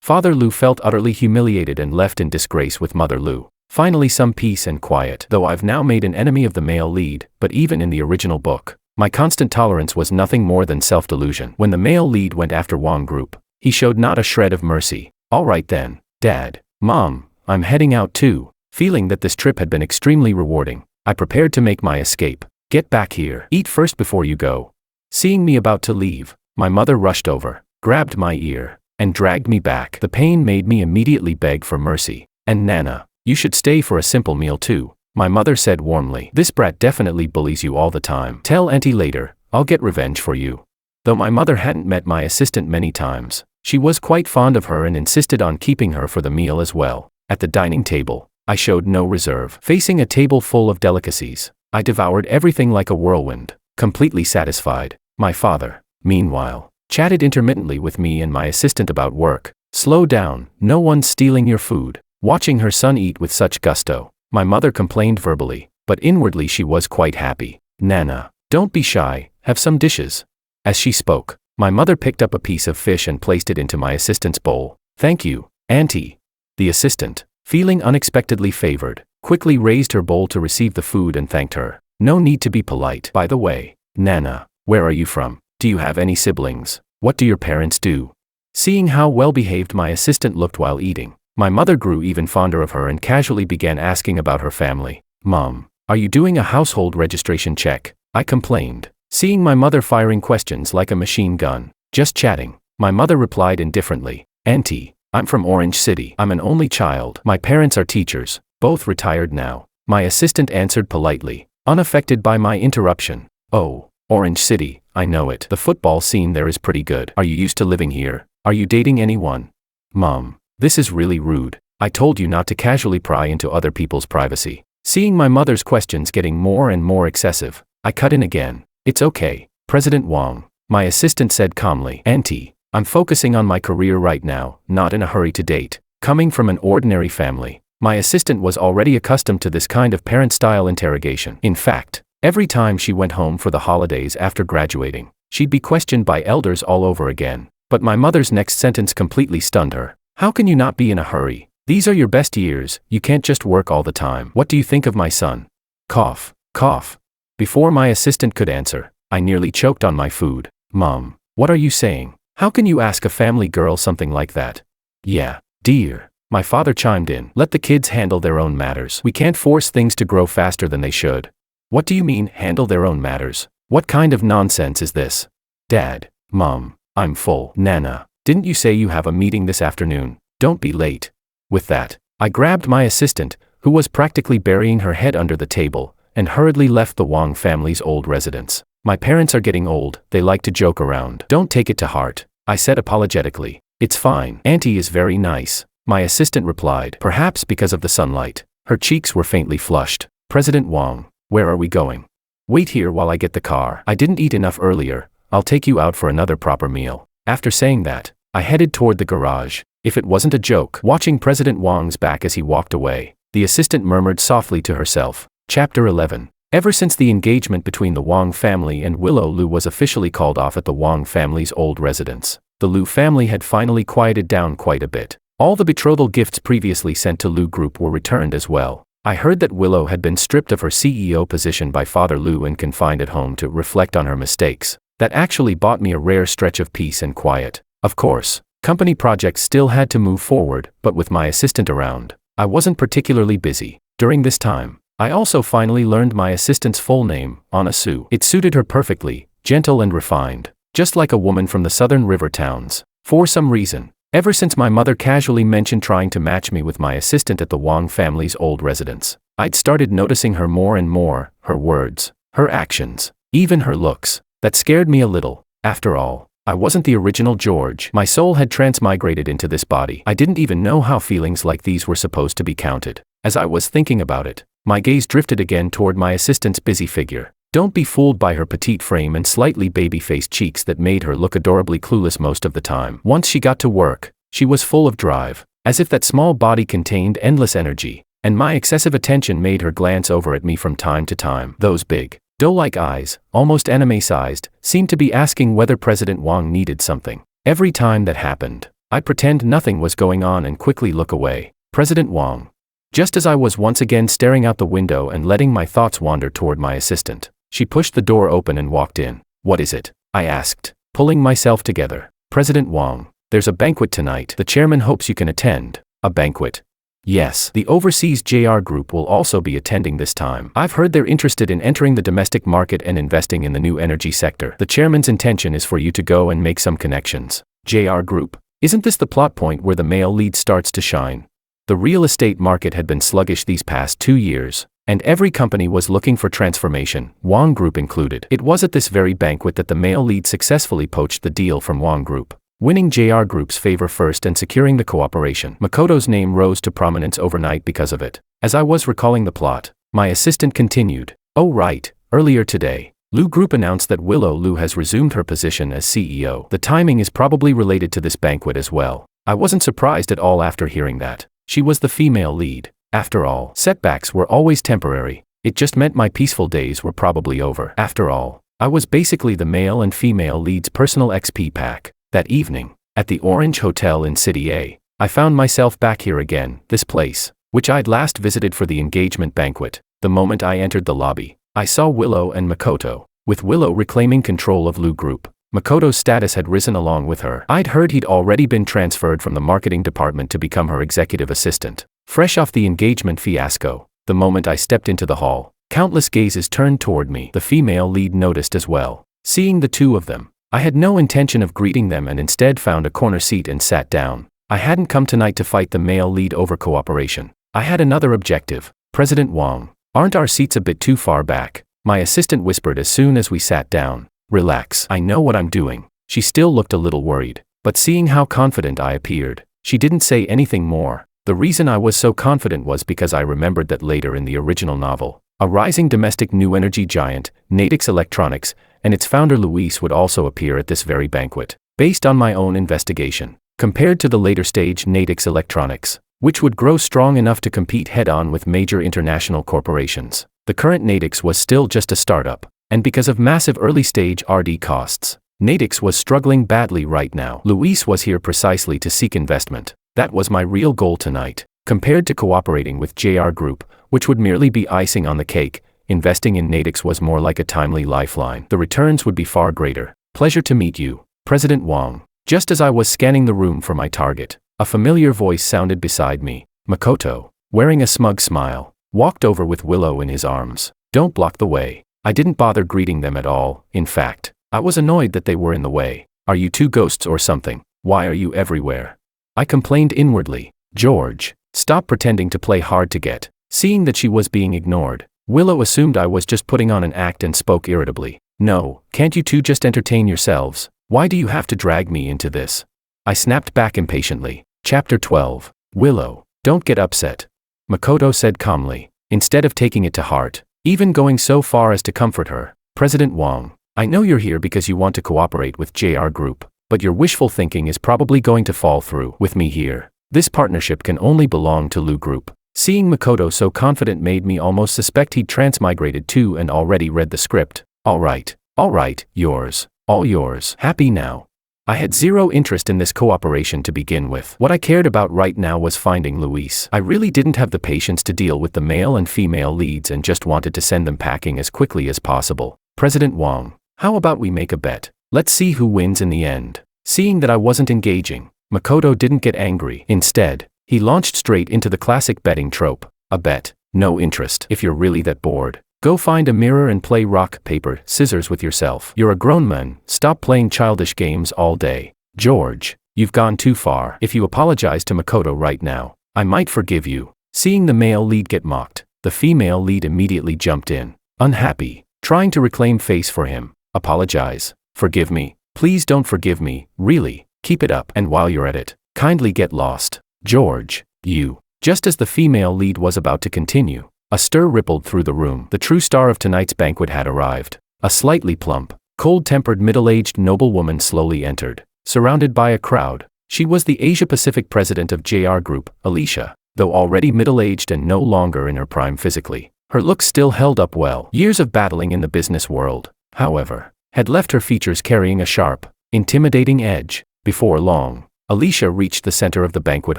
Father Liu felt utterly humiliated and left in disgrace with Mother Liu. Finally some peace and quiet. Though I've now made an enemy of the male lead, but even in the original book, my constant tolerance was nothing more than self-delusion. When the male lead went after Wang group, he showed not a shred of mercy. All right then, Dad, Mom, I'm heading out too. Feeling that this trip had been extremely rewarding, I prepared to make my escape. Get back here. Eat first before you go. Seeing me about to leave, my mother rushed over, grabbed my ear, and dragged me back. The pain made me immediately beg for mercy. And Nana, you should stay for a simple meal too, my mother said warmly. This brat definitely bullies you all the time. Tell Auntie later, I'll get revenge for you. Though my mother hadn't met my assistant many times, she was quite fond of her and insisted on keeping her for the meal as well. At the dining table, I showed no reserve. Facing a table full of delicacies, I devoured everything like a whirlwind, completely satisfied. My father, meanwhile, chatted intermittently with me and my assistant about work. Slow down, no one's stealing your food. Watching her son eat with such gusto, my mother complained verbally, but inwardly she was quite happy. Nana, don't be shy, have some dishes. As she spoke, my mother picked up a piece of fish and placed it into my assistant's bowl. Thank you, Auntie. The assistant, feeling unexpectedly favored, quickly raised her bowl to receive the food and thanked her. No need to be polite. By the way, Nana, where are you from? Do you have any siblings? What do your parents do? Seeing how well-behaved my assistant looked while eating, my mother grew even fonder of her and casually began asking about her family. Mom, are you doing a household registration check? I complained, seeing my mother firing questions like a machine gun. Just chatting, my mother replied indifferently. Auntie, I'm from Orange City. I'm an only child. My parents are teachers, both retired now. My assistant answered politely, unaffected by my interruption. Oh, Orange City, I know it. The football scene there is pretty good. Are you used to living here? Are you dating anyone? Mom, this is really rude. I told you not to casually pry into other people's privacy. Seeing my mother's questions getting more and more excessive, I cut in again. It's okay, President Wang, my assistant said calmly. Auntie, I'm focusing on my career right now, not in a hurry to date. Coming from an ordinary family, my assistant was already accustomed to this kind of parent-style interrogation. In fact, every time she went home for the holidays after graduating, she'd be questioned by elders all over again. But my mother's next sentence completely stunned her. How can you not be in a hurry? These are your best years, you can't just work all the time. What do you think of my son? Cough, cough. Before my assistant could answer, I nearly choked on my food. Mom, what are you saying? How can you ask a family girl something like that? Yeah, dear, my father chimed in. Let the kids handle their own matters. We can't force things to grow faster than they should. What do you mean, handle their own matters? What kind of nonsense is this? Dad, Mom, I'm full. Nana, didn't you say you have a meeting this afternoon? Don't be late. With that, I grabbed my assistant, who was practically burying her head under the table, and hurriedly left the Wang family's old residence. My parents are getting old, they like to joke around. Don't take it to heart, I said apologetically. It's fine. Auntie is very nice, my assistant replied. Perhaps because of the sunlight, her cheeks were faintly flushed. President Wang, where are we going? Wait here while I get the car. I didn't eat enough earlier, I'll take you out for another proper meal. After saying that, I headed toward the garage. If it wasn't a joke, watching President Wang's back as he walked away, the assistant murmured softly to herself. Chapter 11. Ever since the engagement between the Wang family and Willow Liu was officially called off at the Wang family's old residence, the Liu family had finally quieted down quite a bit. All the betrothal gifts previously sent to Liu Group were returned as well. I heard that Willow had been stripped of her CEO position by Father Liu and confined at home to reflect on her mistakes. That actually bought me a rare stretch of peace and quiet. Of course, company projects still had to move forward, but with my assistant around, I wasn't particularly busy. During this time, I also finally learned my assistant's full name, Anna Su. It suited her perfectly, gentle and refined, just like a woman from the southern river towns. For some reason, ever since my mother casually mentioned trying to match me with my assistant at the Wang family's old residence, I'd started noticing her more and more, her words, her actions, Even her looks. That scared me a little. After all, I wasn't the original George. My soul had transmigrated into this body. I didn't even know how feelings like these were supposed to be counted. As I was thinking about it, my gaze drifted again toward my assistant's busy figure. Don't be fooled by her petite frame and slightly baby-faced cheeks that made her look adorably clueless most of the time. Once she got to work, she was full of drive, as if that small body contained endless energy, and my excessive attention made her glance over at me from time to time. Those big, doe-like eyes, almost anime-sized, seemed to be asking whether President Wang needed something. Every time that happened, I'd pretend nothing was going on and quickly look away. President Wang. Just as I was once again staring out the window and letting my thoughts wander toward my assistant, she pushed the door open and walked in. What is it? I asked, pulling myself together. President Wang, there's a banquet tonight. The chairman hopes you can attend. A banquet? Yes, the overseas JR Group will also be attending this time. I've heard they're interested in entering the domestic market and investing in the new energy sector. The chairman's intention is for you to go and make some connections. JR Group? Isn't this the plot point where the male lead starts to shine? The real estate market had been sluggish these past 2 years, and every company was looking for transformation, Wang Group included. It was at this very banquet that the male lead successfully poached the deal from Wang Group, winning JR Group's favor first and securing the cooperation. Makoto's name rose to prominence overnight because of it. As I was recalling the plot, my assistant continued. Oh right, earlier today, Liu Group announced that Willow Liu has resumed her position as CEO. The timing is probably related to this banquet as well. I wasn't surprised at all after hearing that. She was the female lead. After all, setbacks were always temporary. It just meant my peaceful days were probably over. After all, I was basically the male and female lead's personal XP pack. That evening, at the Orange Hotel in City A, I found myself back here again, this place, which I'd last visited for the engagement banquet. The moment I entered the lobby, I saw Willow and Makoto, with Willow reclaiming control of Liu Group. Makoto's status had risen along with her. I'd heard he'd already been transferred from the marketing department to become her executive assistant. Fresh off the engagement fiasco, the moment I stepped into the hall, countless gazes turned toward me. The female lead noticed as well. Seeing the two of them, I had no intention of greeting them and instead found a corner seat and sat down. I hadn't come tonight to fight the male lead over cooperation. I had another objective. President Wang, aren't our seats a bit too far back? My assistant whispered as soon as we sat down. Relax, I know what I'm doing. She still looked a little worried, but seeing how confident I appeared, she didn't say anything more. The reason I was so confident was because I remembered that later in the original novel, a rising domestic new energy giant, Natix Electronics, and its founder Luis would also appear at this very banquet. Based on my own investigation, compared to the later stage Natix Electronics, which would grow strong enough to compete head-on with major international corporations, the current Natix was still just a startup, and because of massive early-stage R&D costs, Natix was struggling badly right now. Luis was here precisely to seek investment. That was my real goal tonight. Compared to cooperating with JR Group, which would merely be icing on the cake, investing in Natix was more like a timely lifeline. The returns would be far greater. Pleasure to meet you, President Wang. Just as I was scanning the room for my target, a familiar voice sounded beside me. Makoto, wearing a smug smile, walked over with Willow in his arms. Don't block the way. I didn't bother greeting them at all. In fact, I was annoyed that they were in the way. Are you two ghosts or something? Why are you everywhere? I complained inwardly. George, stop pretending to play hard to get. Seeing that she was being ignored, Willow assumed I was just putting on an act and spoke irritably. No, can't you two just entertain yourselves? Why do you have to drag me into this? I snapped back impatiently. Chapter 12. Willow, don't get upset, Makoto said calmly, instead of taking it to heart, even going so far as to comfort her. President Wang, I know you're here because you want to cooperate with JR Group, but your wishful thinking is probably going to fall through. With me here, this partnership can only belong to Liu Group. Seeing Makoto so confident made me almost suspect he'd transmigrated too and already read the script. All right, yours, all yours. Happy now. I had zero interest in this cooperation to begin with. What I cared about right now was finding Luis. I really didn't have the patience to deal with the male and female leads and just wanted to send them packing as quickly as possible. President Wang, how about we make a bet? Let's see who wins in the end. Seeing that I wasn't engaging, Makoto didn't get angry. Instead, he launched straight into the classic betting trope. A bet, no interest. If you're really that bored, go find a mirror and play rock, paper, scissors with yourself. You're a grown man, stop playing childish games all day. George, you've gone too far. If you apologize to Makoto right now, I might forgive you. Seeing the male lead get mocked, the female lead immediately jumped in. Unhappy, trying to reclaim face for him. Apologize. Forgive me. Please don't forgive me, really. Keep it up, and while you're at it, kindly get lost. George, you. Just as the female lead was about to continue, a stir rippled through the room. The true star of tonight's banquet had arrived. A slightly plump, cold-tempered middle-aged noblewoman slowly entered, surrounded by a crowd. She was the Asia-Pacific president of JR Group, Alicia. Though already middle-aged and no longer in her prime physically, her looks still held up well. Years of battling in the business world, however, had left her features carrying a sharp, intimidating edge. Before long, Alicia reached the center of the banquet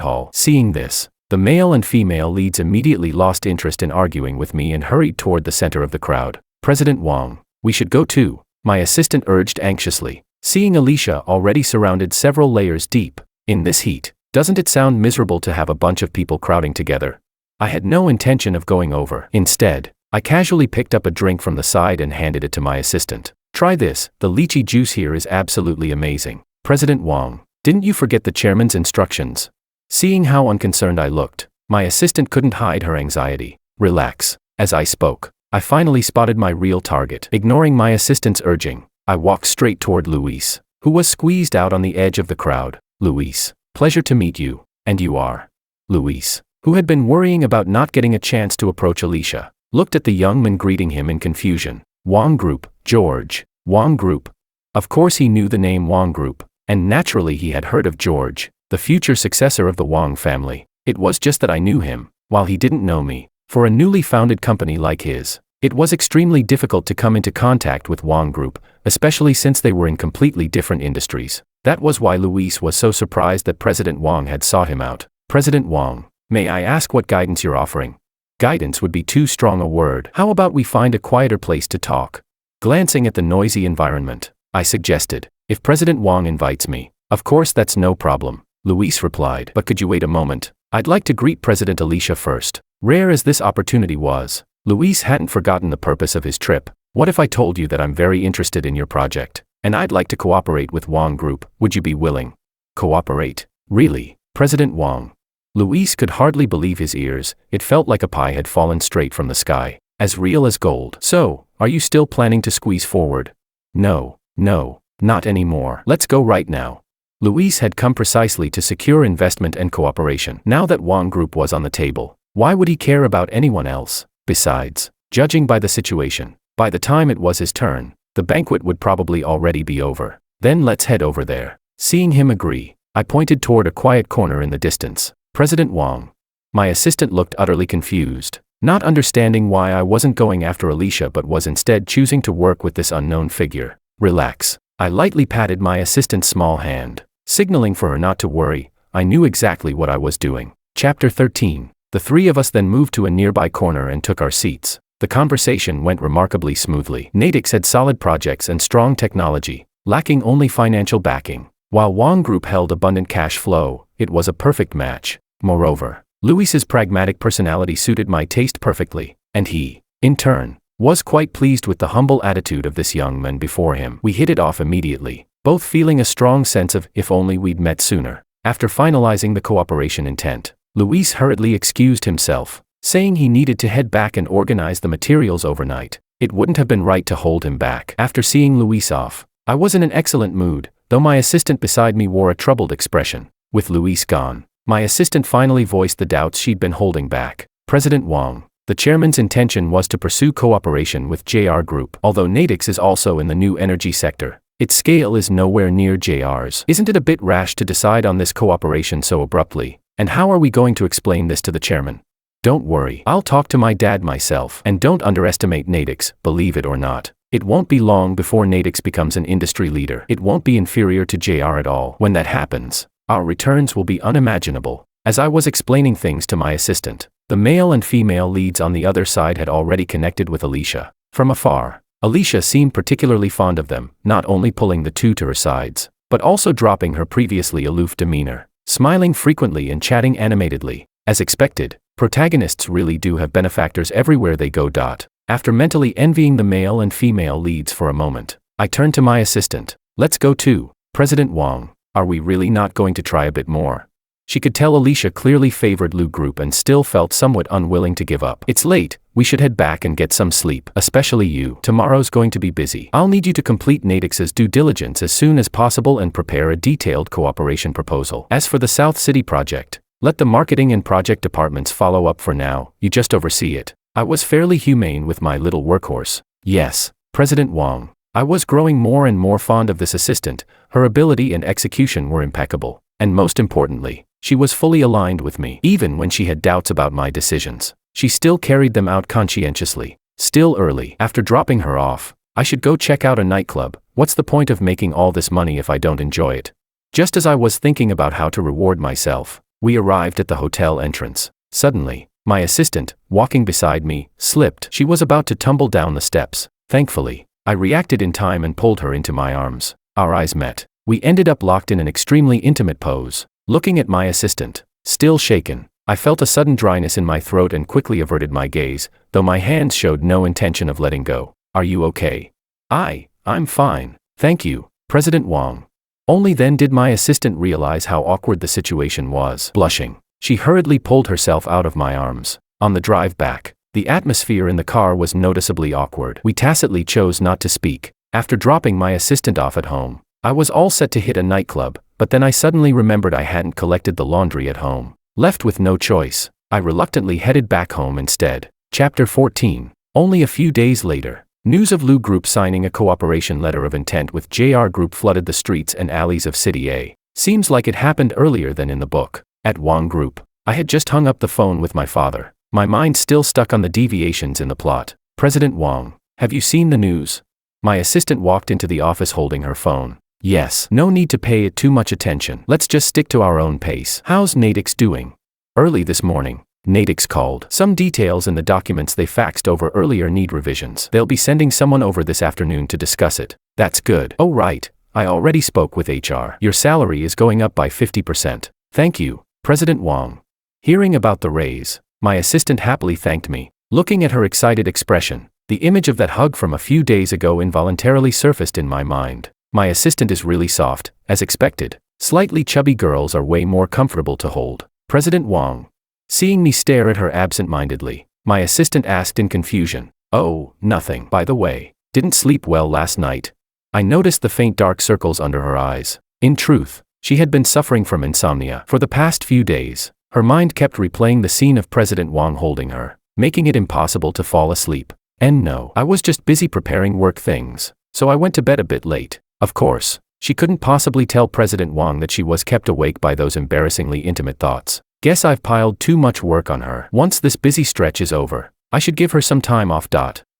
hall. Seeing this, the male and female leads immediately lost interest in arguing with me and hurried toward the center of the crowd. President Wang, we should go too, my assistant urged anxiously, seeing Alicia already surrounded several layers deep. In this heat, doesn't it sound miserable to have a bunch of people crowding together? I had no intention of going over. Instead, I casually picked up a drink from the side and handed it to my assistant. Try this, the lychee juice here is absolutely amazing. President Wang, didn't you forget the chairman's instructions? Seeing how unconcerned I looked, my assistant couldn't hide her anxiety. Relax. As I spoke, I finally spotted my real target. Ignoring my assistant's urging, I walked straight toward Luis, who was squeezed out on the edge of the crowd. Luis, pleasure to meet you, and you are? Luis, who had been worrying about not getting a chance to approach Alicia, looked at the young man greeting him in confusion. Wang Group, George. Wang Group. Of course he knew the name Wang Group, and naturally he had heard of George, the future successor of the Wang family. It was just that I knew him, while he didn't know me. For a newly founded company like his, it was extremely difficult to come into contact with Wang Group, especially since they were in completely different industries. That was why Luis was so surprised that President Wang had sought him out. President Wang, may I ask what guidance you're offering? Guidance would be too strong a word. How about we find a quieter place to talk? Glancing at the noisy environment, I suggested, if President Wang invites me, of course that's no problem. Luis replied, but could you wait a moment? I'd like to greet President Alicia first. Rare as this opportunity was, Luis hadn't forgotten the purpose of his trip. What if I told you that I'm very interested in your project, and I'd like to cooperate with Wang Group? Would you be willing? Cooperate? Really? President Wang? Luis could hardly believe his ears. It felt like a pie had fallen straight from the sky, as real as gold. So, are you still planning to squeeze forward? No, not anymore. Let's go right now. Luis had come precisely to secure investment and cooperation. Now that Wang Group was on the table, why would he care about anyone else? Besides, judging by the situation, by the time it was his turn, the banquet would probably already be over. Then let's head over there. Seeing him agree, I pointed toward a quiet corner in the distance. President Wang. My assistant looked utterly confused, not understanding why I wasn't going after Alicia but was instead choosing to work with this unknown figure. Relax. I lightly patted my assistant's small hand, signaling for her not to worry. I knew exactly what I was doing. Chapter 13. The three of us then moved to a nearby corner and took our seats. The conversation went remarkably smoothly. Nadix had solid projects and strong technology, lacking only financial backing, while Wang Group held abundant cash flow. It was a perfect match. Moreover, Luis's pragmatic personality suited my taste perfectly, and he, in turn, was quite pleased with the humble attitude of this young man before him. We hit it off immediately, both feeling a strong sense of if only we'd met sooner. After finalizing the cooperation intent, Luis hurriedly excused himself, saying he needed to head back and organize the materials overnight. It wouldn't have been right to hold him back. After seeing Luis off, I was in an excellent mood, though my assistant beside me wore a troubled expression. With Luis gone, my assistant finally voiced the doubts she'd been holding back. President Wang, the chairman's intention was to pursue cooperation with JR Group. Although Nadix is also in the new energy sector, its scale is nowhere near JR's. Isn't it a bit rash to decide on this cooperation so abruptly? And how are we going to explain this to the chairman? Don't worry, I'll talk to my dad myself. And don't underestimate Nadix, believe it or not. It won't be long before Nadix becomes an industry leader. It won't be inferior to JR at all. When that happens, our returns will be unimaginable. As I was explaining things to my assistant, the male and female leads on the other side had already connected with Alicia. From afar, Alicia seemed particularly fond of them, not only pulling the two to her sides, but also dropping her previously aloof demeanor, smiling frequently and chatting animatedly. As expected, protagonists really do have benefactors everywhere they go. After mentally envying the male and female leads for a moment, I turned to my assistant. Let's go too, President Wang. Are we really not going to try a bit more? She could tell Alicia clearly favored Liu Group and still felt somewhat unwilling to give up. It's late, we should head back and get some sleep, especially you. Tomorrow's going to be busy. I'll need you to complete Nadix's due diligence as soon as possible and prepare a detailed cooperation proposal. As for the South City project, let the marketing and project departments follow up for now, you just oversee it. I was fairly humane with my little workhorse. Yes, President Wang. I was growing more and more fond of this assistant, her ability and execution were impeccable, and most importantly, she was fully aligned with me. Even when she had doubts about my decisions, she still carried them out conscientiously. Still early. After dropping her off, I should go check out a nightclub. What's the point of making all this money if I don't enjoy it? Just as I was thinking about how to reward myself, we arrived at the hotel entrance. Suddenly, my assistant, walking beside me, slipped. She was about to tumble down the steps. Thankfully, I reacted in time and pulled her into my arms. Our eyes met. We ended up locked in an extremely intimate pose. Looking at my assistant, still shaken, I felt a sudden dryness in my throat and quickly averted my gaze, though my hands showed no intention of letting go. Are you okay? I'm fine, thank you, President Wang. Only then did my assistant realize how awkward the situation was. Blushing, she hurriedly pulled herself out of my arms. On the drive back, the atmosphere in the car was noticeably awkward. We tacitly chose not to speak. After dropping my assistant off at home, I was all set to hit a nightclub, but then I suddenly remembered I hadn't collected the laundry at home. Left with no choice, I reluctantly headed back home instead. Chapter 14. Only a few days later, news of Liu Group signing a cooperation letter of intent with JR Group flooded the streets and alleys of City A. Seems like it happened earlier than in the book. At Wang Group, I had just hung up the phone with my father, my mind still stuck on the deviations in the plot. President Wang, have you seen the news? My assistant walked into the office holding her phone. Yes. No need to pay it too much attention. Let's just stick to our own pace. How's Nadix doing? Early this morning, Nadix called. Some details in the documents they faxed over earlier need revisions. They'll be sending someone over this afternoon to discuss it. That's good. Oh right, I already spoke with HR. Your salary is going up by 50%. Thank you, President Wang. Hearing about the raise, my assistant happily thanked me. Looking at her excited expression, the image of that hug from a few days ago involuntarily surfaced in my mind. My assistant is really soft, as expected. Slightly chubby girls are way more comfortable to hold. President Wang. Seeing me stare at her absent-mindedly, my assistant asked in confusion. Oh, nothing. By the way, didn't sleep well last night. I noticed the faint dark circles under her eyes. In truth, she had been suffering from insomnia. For the past few days, her mind kept replaying the scene of President Wang holding her, making it impossible to fall asleep. And no, I was just busy preparing work things, so I went to bed a bit late. Of course, she couldn't possibly tell President Wang that she was kept awake by those embarrassingly intimate thoughts. Guess I've piled too much work on her. Once this busy stretch is over, I should give her some time off.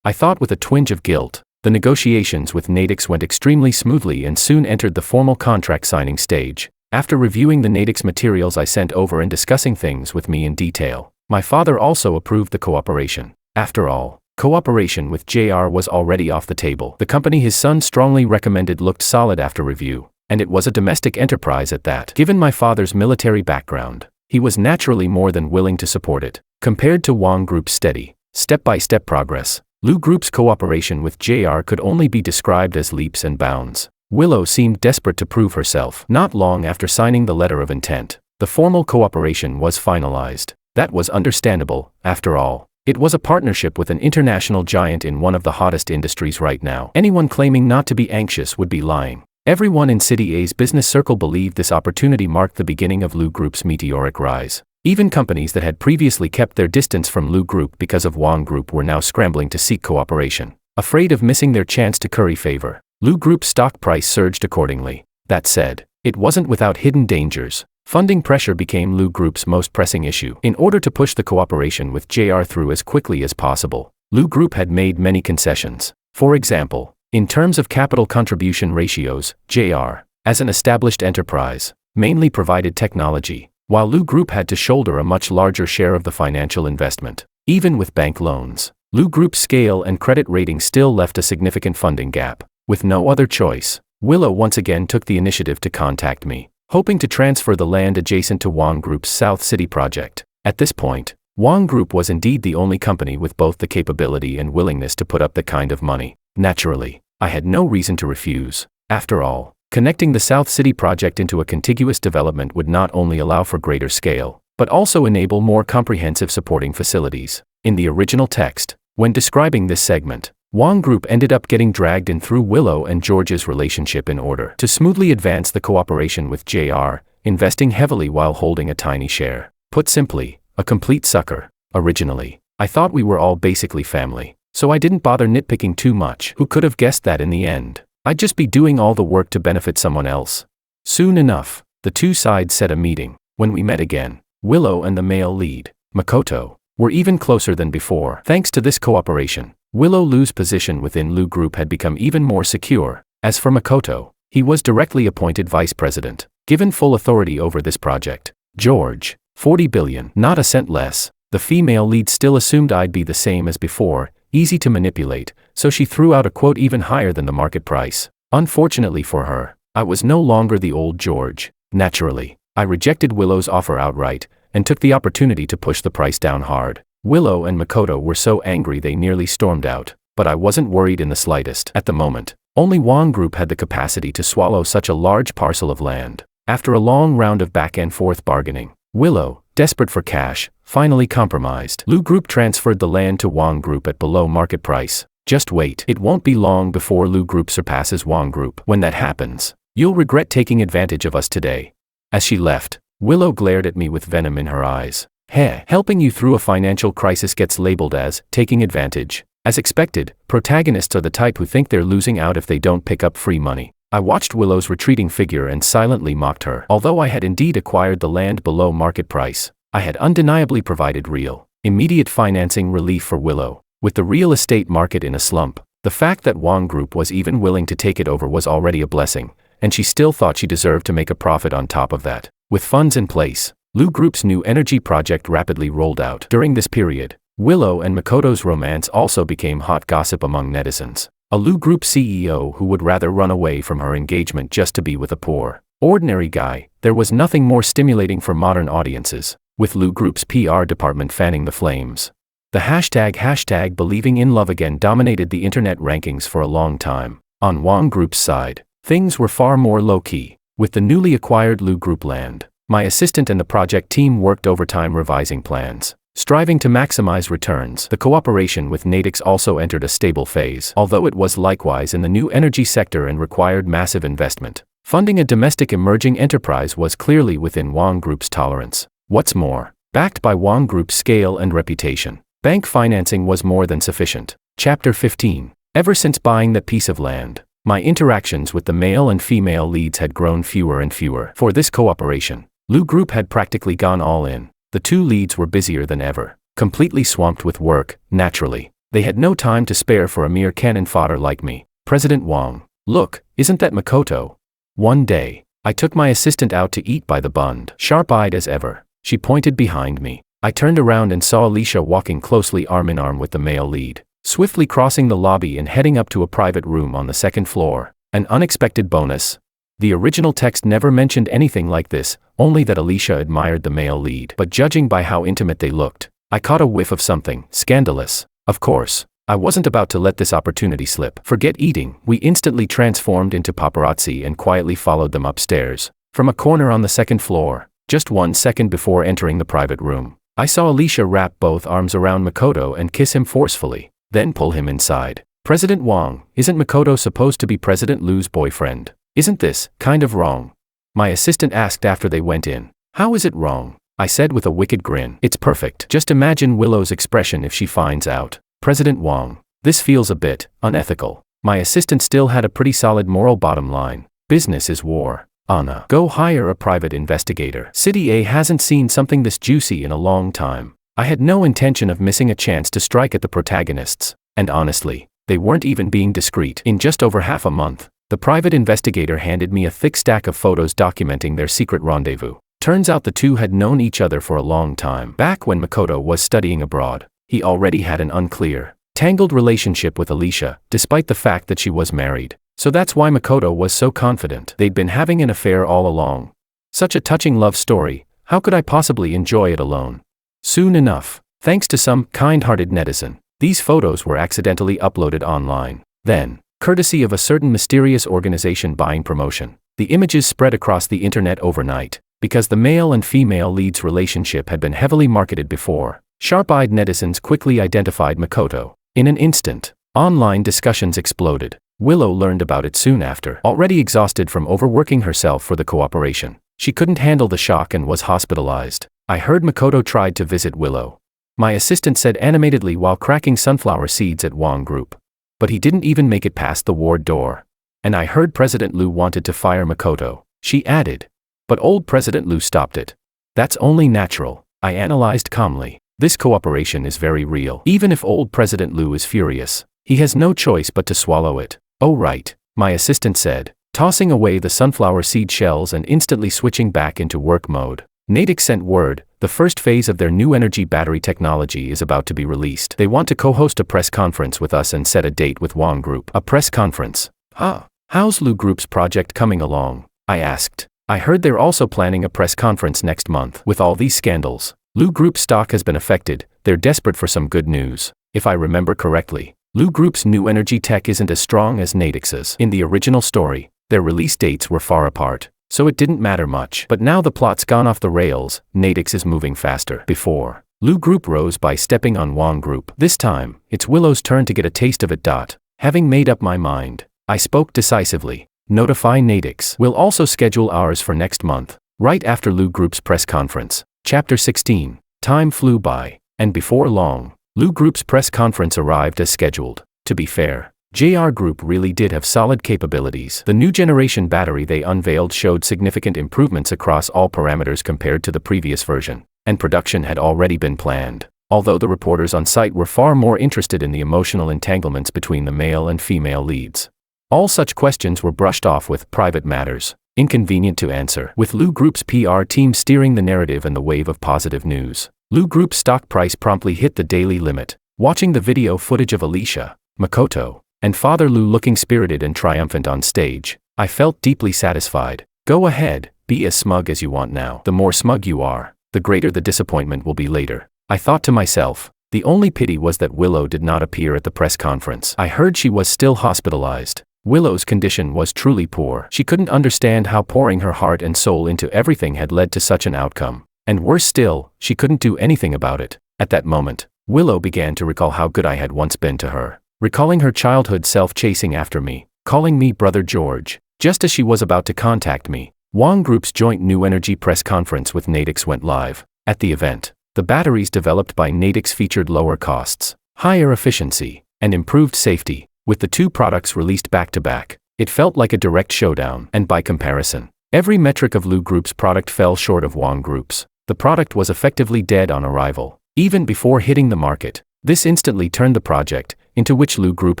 I thought with a twinge of guilt. The negotiations with Nadix went extremely smoothly and soon entered the formal contract signing stage. After reviewing the Nadix materials I sent over and discussing things with me in detail, my father also approved the cooperation. After all, cooperation with JR was already off the table. The company his son strongly recommended looked solid after review, and it was a domestic enterprise at that. Given my father's military background, he was naturally more than willing to support it. Compared to Wang Group's steady, step-by-step progress, Liu Group's cooperation with JR could only be described as leaps and bounds. Willow seemed desperate to prove herself. Not long after signing the letter of intent, the formal cooperation was finalized. That was understandable, after all. It was a partnership with an international giant in one of the hottest industries right now. Anyone claiming not to be anxious would be lying. Everyone in City A's business circle believed this opportunity marked the beginning of Liu Group's meteoric rise. Even companies that had previously kept their distance from Liu Group because of Wang Group were now scrambling to seek cooperation. Afraid of missing their chance to curry favor, Liu Group's stock price surged accordingly. That said, it wasn't without hidden dangers. Funding pressure became Liu Group's most pressing issue. In order to push the cooperation with JR through as quickly as possible, Liu Group had made many concessions. For example, in terms of capital contribution ratios, JR, as an established enterprise, mainly provided technology, while Liu Group had to shoulder a much larger share of the financial investment. Even with bank loans, Liu Group's scale and credit rating still left a significant funding gap. With no other choice, Willow once again took the initiative to contact me, hoping to transfer the land adjacent to Wang Group's South City project. At this point, Wang Group was indeed the only company with both the capability and willingness to put up that kind of money. Naturally, I had no reason to refuse. After all, Connecting the South City project into a contiguous development would not only allow for greater scale, but also enable more comprehensive supporting facilities. In the original text, when describing this segment, Wang Group ended up getting dragged in through Willow and George's relationship in order to smoothly advance the cooperation with JR, investing heavily while holding a tiny share. Put simply, a complete sucker. Originally, I thought we were all basically family, so I didn't bother nitpicking too much. Who could have guessed that in the end, I'd just be doing all the work to benefit someone else? Soon enough, the two sides set a meeting. When we met again, Willow and the male lead, Makoto, were even closer than before. Thanks to this cooperation, Willow Liu's position within Liu Group had become even more secure. As for Makoto, he was directly appointed vice president, given full authority over this project. George, 40 billion, not a cent less. The female lead still assumed I'd be the same as before, easy to manipulate, so she threw out a quote even higher than the market price. Unfortunately for her, I was no longer the old George. Naturally, I rejected Willow's offer outright, and took the opportunity to push the price down hard. Willow and Makoto were so angry they nearly stormed out, but I wasn't worried in the slightest. At the moment, only Wang Group had the capacity to swallow such a large parcel of land. After a long round of back-and-forth bargaining, Willow, desperate for cash, finally compromised. Liu Group transferred the land to Wang Group at below market price. Just wait. It won't be long before Liu Group surpasses Wang Group. When that happens, you'll regret taking advantage of us today. As she left, Willow glared at me with venom in her eyes. Helping you through a financial crisis gets labeled as taking advantage. As expected, protagonists are the type who think they're losing out if they don't pick up free money. I watched Willow's retreating figure and silently mocked her. Although I had indeed acquired the land below market price, I had undeniably provided real, immediate financing relief for Willow. With the real estate market in a slump, the fact that Wang Group was even willing to take it over was already a blessing, and she still thought she deserved to make a profit on top of that. With funds in place, Liu Group's new energy project rapidly rolled out. During this period, Willow and Makoto's romance also became hot gossip among netizens. A Liu Group CEO who would rather run away from her engagement just to be with a poor, ordinary guy. There was nothing more stimulating for modern audiences, with Liu Group's PR department fanning the flames. The hashtag believing in love again dominated the internet rankings for a long time. On Wang Group's side, things were far more low-key. With the newly acquired Liu Group land, my assistant and the project team worked overtime revising plans, striving to maximize returns. The cooperation with Natix also entered a stable phase, although it was likewise in the new energy sector and required massive investment. Funding a domestic emerging enterprise was clearly within Wang Group's tolerance. What's more, backed by Wang Group's scale and reputation, bank financing was more than sufficient. Chapter 15. Ever since buying that piece of land, my interactions with the male and female leads had grown fewer and fewer. For this cooperation, Liu Group had practically gone all in. The two leads were busier than ever, completely swamped with work. Naturally, they had no time to spare for a mere cannon fodder like me. President Wang, look, isn't that Makoto? One day, I took my assistant out to eat by the bund. Sharp-eyed as ever, she pointed behind me. I turned around and saw Alicia walking closely arm in arm with the male lead, swiftly crossing the lobby and heading up to a private room on the second floor. An unexpected bonus. The original text never mentioned anything like this, only that Alicia admired the male lead. But judging by how intimate they looked, I caught a whiff of something scandalous. Of course, I wasn't about to let this opportunity slip. Forget eating, we instantly transformed into paparazzi and quietly followed them upstairs. From a corner on the second floor, just 1 second before entering the private room, I saw Alicia wrap both arms around Makoto and kiss him forcefully, then pull him inside. President Wang, isn't Makoto supposed to be President Liu's boyfriend? Isn't this kind of wrong? My assistant asked after they went in. How is it wrong? I said with a wicked grin. It's perfect. Just imagine Willow's expression if she finds out. President Wang, this feels a bit unethical. My assistant still had a pretty solid moral bottom line. Business is war. Anna, go hire a private investigator. City A hasn't seen something this juicy in a long time. I had no intention of missing a chance to strike at the protagonists, and honestly, they weren't even being discreet. In just over half a month, the private investigator handed me a thick stack of photos documenting their secret rendezvous. Turns out the two had known each other for a long time. Back when Makoto was studying abroad, he already had an unclear, tangled relationship with Alicia, despite the fact that she was married. So that's why Makoto was so confident they'd been having an affair all along. Such a touching love story, how could I possibly enjoy it alone? Soon enough, thanks to some kind-hearted netizen, these photos were accidentally uploaded online. Then, courtesy of a certain mysterious organization buying promotion. The images spread across the internet overnight. Because the male and female lead's relationship had been heavily marketed before, sharp-eyed netizens quickly identified Makoto. In an instant, online discussions exploded. Willow learned about it soon after. Already exhausted from overworking herself for the cooperation, she couldn't handle the shock and was hospitalized. I heard Makoto tried to visit Willow. My assistant said animatedly while cracking sunflower seeds at Wong Group. But he didn't even make it past the ward door. And I heard President Liu wanted to fire Makoto, she added. But old President Liu stopped it. That's only natural, I analyzed calmly. This cooperation is very real. Even if old President Liu is furious, he has no choice but to swallow it. Oh right, my assistant said, tossing away the sunflower seed shells and instantly switching back into work mode. Natick sent word, the first phase of their new energy battery technology is about to be released. They want to co-host a press conference with us and set a date with Wong Group. A press conference? How's Liu Group's project coming along? I asked. I heard they're also planning a press conference next month. With all these scandals, Liu Group's stock has been affected. They're desperate for some good news. If I remember correctly, Liu Group's new energy tech isn't as strong as Natick's. In the original story, their release dates were far apart, so it didn't matter much. But now the plot's gone off the rails, Natick's is moving faster. Before, Liu Group rose by stepping on Wong Group. This time, it's Willow's turn to get a taste of it. Having made up my mind, I spoke decisively. Notify Natick's. We'll also schedule ours for next month, right after Liu Group's press conference. Chapter 16. Time flew by, and before long, Liu Group's press conference arrived as scheduled. To be fair, JR Group really did have solid capabilities. The new generation battery they unveiled showed significant improvements across all parameters compared to the previous version, and production had already been planned. Although the reporters on site were far more interested in the emotional entanglements between the male and female leads. All such questions were brushed off with private matters, inconvenient to answer. With Liu Group's PR team steering the narrative and the wave of positive news, Liu Group's stock price promptly hit the daily limit. Watching the video footage of Alicia, Makoto, and Father Liu looking spirited and triumphant on stage, I felt deeply satisfied. Go ahead, be as smug as you want now. The more smug you are, the greater the disappointment will be later. I thought to myself. The only pity was that Willow did not appear at the press conference. I heard she was still hospitalized. Willow's condition was truly poor. She couldn't understand how pouring her heart and soul into everything had led to such an outcome. And worse still, she couldn't do anything about it. At that moment, Willow began to recall how good I had once been to her. Recalling her childhood self chasing after me, calling me Brother George. Just as she was about to contact me, Wong Group's joint new energy press conference with Natick's went live. At the event, the batteries developed by Natick's featured lower costs, higher efficiency, and improved safety. With the two products released back-to-back, it felt like a direct showdown. And by comparison, every metric of Liu Group's product fell short of Wong Group's. The product was effectively dead on arrival, even before hitting the market. This instantly turned the project, into which Liu Group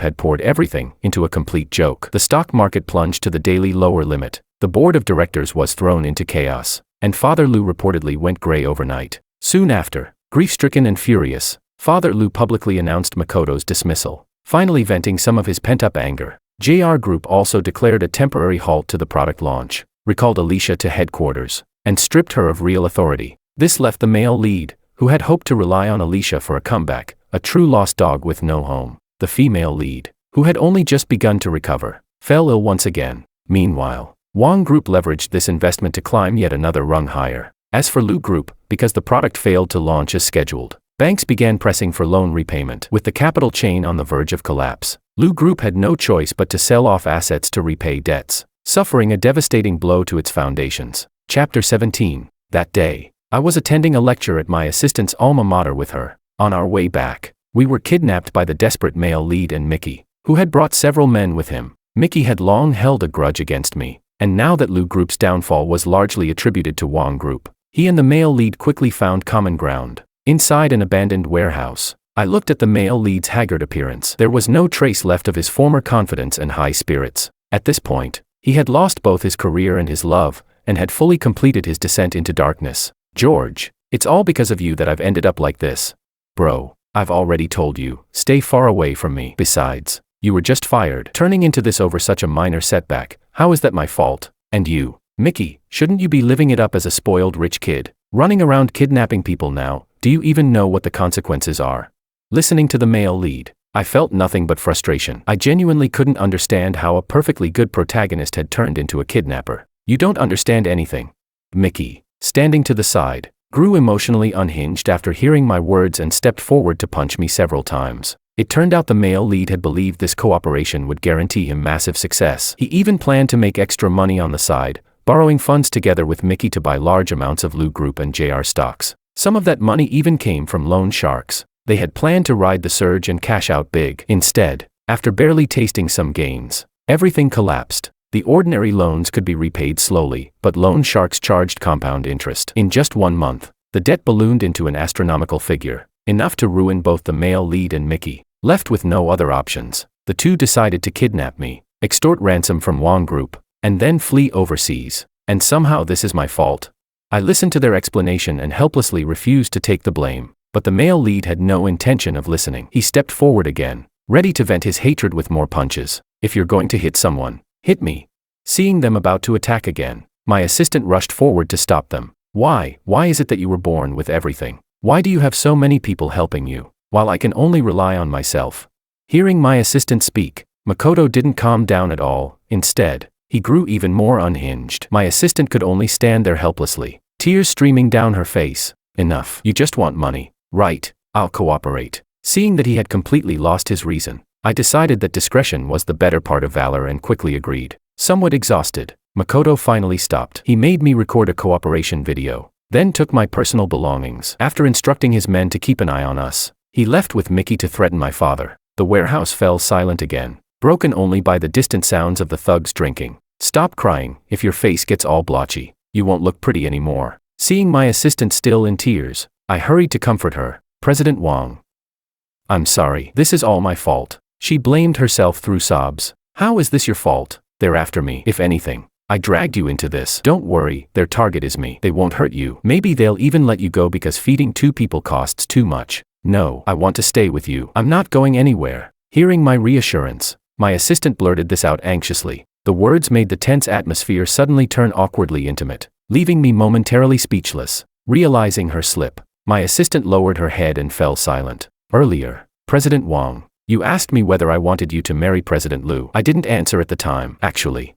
had poured everything, into a complete joke. The stock market plunged to the daily lower limit. The board of directors was thrown into chaos, and Father Liu reportedly went gray overnight. Soon after, grief-stricken and furious, Father Liu publicly announced Makoto's dismissal. Finally venting some of his pent-up anger, JR Group also declared a temporary halt to the product launch, recalled Alicia to headquarters, and stripped her of real authority. This left the male lead, who had hoped to rely on Alicia for a comeback, a true lost dog with no home. The female lead, who had only just begun to recover, fell ill once again. Meanwhile, Wong Group leveraged this investment to climb yet another rung higher. As for Liu Group, because the product failed to launch as scheduled, banks began pressing for loan repayment. With the capital chain on the verge of collapse, Liu Group had no choice but to sell off assets to repay debts, suffering a devastating blow to its foundations. Chapter 17. That day, I was attending a lecture at my assistant's alma mater with her. On our way back, we were kidnapped by the desperate male lead and Mickey, who had brought several men with him. Mickey had long held a grudge against me, and now that Liu Group's downfall was largely attributed to Wong Group, he and the male lead quickly found common ground. Inside an abandoned warehouse, I looked at the male lead's haggard appearance. There was no trace left of his former confidence and high spirits. At this point, he had lost both his career and his love, and had fully completed his descent into darkness. George, it's all because of you that I've ended up like this. Bro, I've already told you, stay far away from me. Besides, you were just fired. Turning into this over such a minor setback, how is that my fault? And you, Mickey, shouldn't you be living it up as a spoiled rich kid, running around kidnapping people now? Do you even know what the consequences are? Listening to the male lead, I felt nothing but frustration. I genuinely couldn't understand how a perfectly good protagonist had turned into a kidnapper. You don't understand anything. Mickey, standing to the side, grew emotionally unhinged after hearing my words and stepped forward to punch me several times. It turned out the male lead had believed this cooperation would guarantee him massive success. He even planned to make extra money on the side, borrowing funds together with Mickey to buy large amounts of Liu Group and JR stocks. Some of that money even came from loan sharks. They had planned to ride the surge and cash out big. Instead, after barely tasting some gains, everything collapsed. The ordinary loans could be repaid slowly, but loan sharks charged compound interest. In just 1 month, the debt ballooned into an astronomical figure, enough to ruin both the male lead and Mickey. Left with no other options, the two decided to kidnap me, extort ransom from Wang Group, and then flee overseas. And somehow this is my fault. I listened to their explanation and helplessly refused to take the blame, but the male lead had no intention of listening. He stepped forward again, ready to vent his hatred with more punches. If you're going to hit someone, hit me. Seeing them about to attack again, my assistant rushed forward to stop them. Why is it that you were born with everything? Why do you have so many people helping you, while I can only rely on myself? Hearing my assistant speak, Makoto didn't calm down at all. Instead, he grew even more unhinged. My assistant could only stand there helplessly, tears streaming down her face. Enough. You just want money, right? I'll cooperate. Seeing that he had completely lost his reason, I decided that discretion was the better part of valor and quickly agreed. Somewhat exhausted, Makoto finally stopped. He made me record a cooperation video, then took my personal belongings. After instructing his men to keep an eye on us, he left with Mickey to threaten my father. The warehouse fell silent again, broken only by the distant sounds of the thugs drinking. Stop crying. If your face gets all blotchy, you won't look pretty anymore. Seeing my assistant still in tears, I hurried to comfort her. President Wang. I'm sorry. This is all my fault. She blamed herself through sobs. How is this your fault? They're after me. If anything, I dragged you into this. Don't worry, their target is me. They won't hurt you. Maybe they'll even let you go because feeding 2 people costs too much. No, I want to stay with you. I'm not going anywhere. Hearing my reassurance, my assistant blurted this out anxiously. The words made the tense atmosphere suddenly turn awkwardly intimate, leaving me momentarily speechless. Realizing her slip, my assistant lowered her head and fell silent. Earlier, President Wang, you asked me whether I wanted you to marry President Liu. I didn't answer at the time. Actually,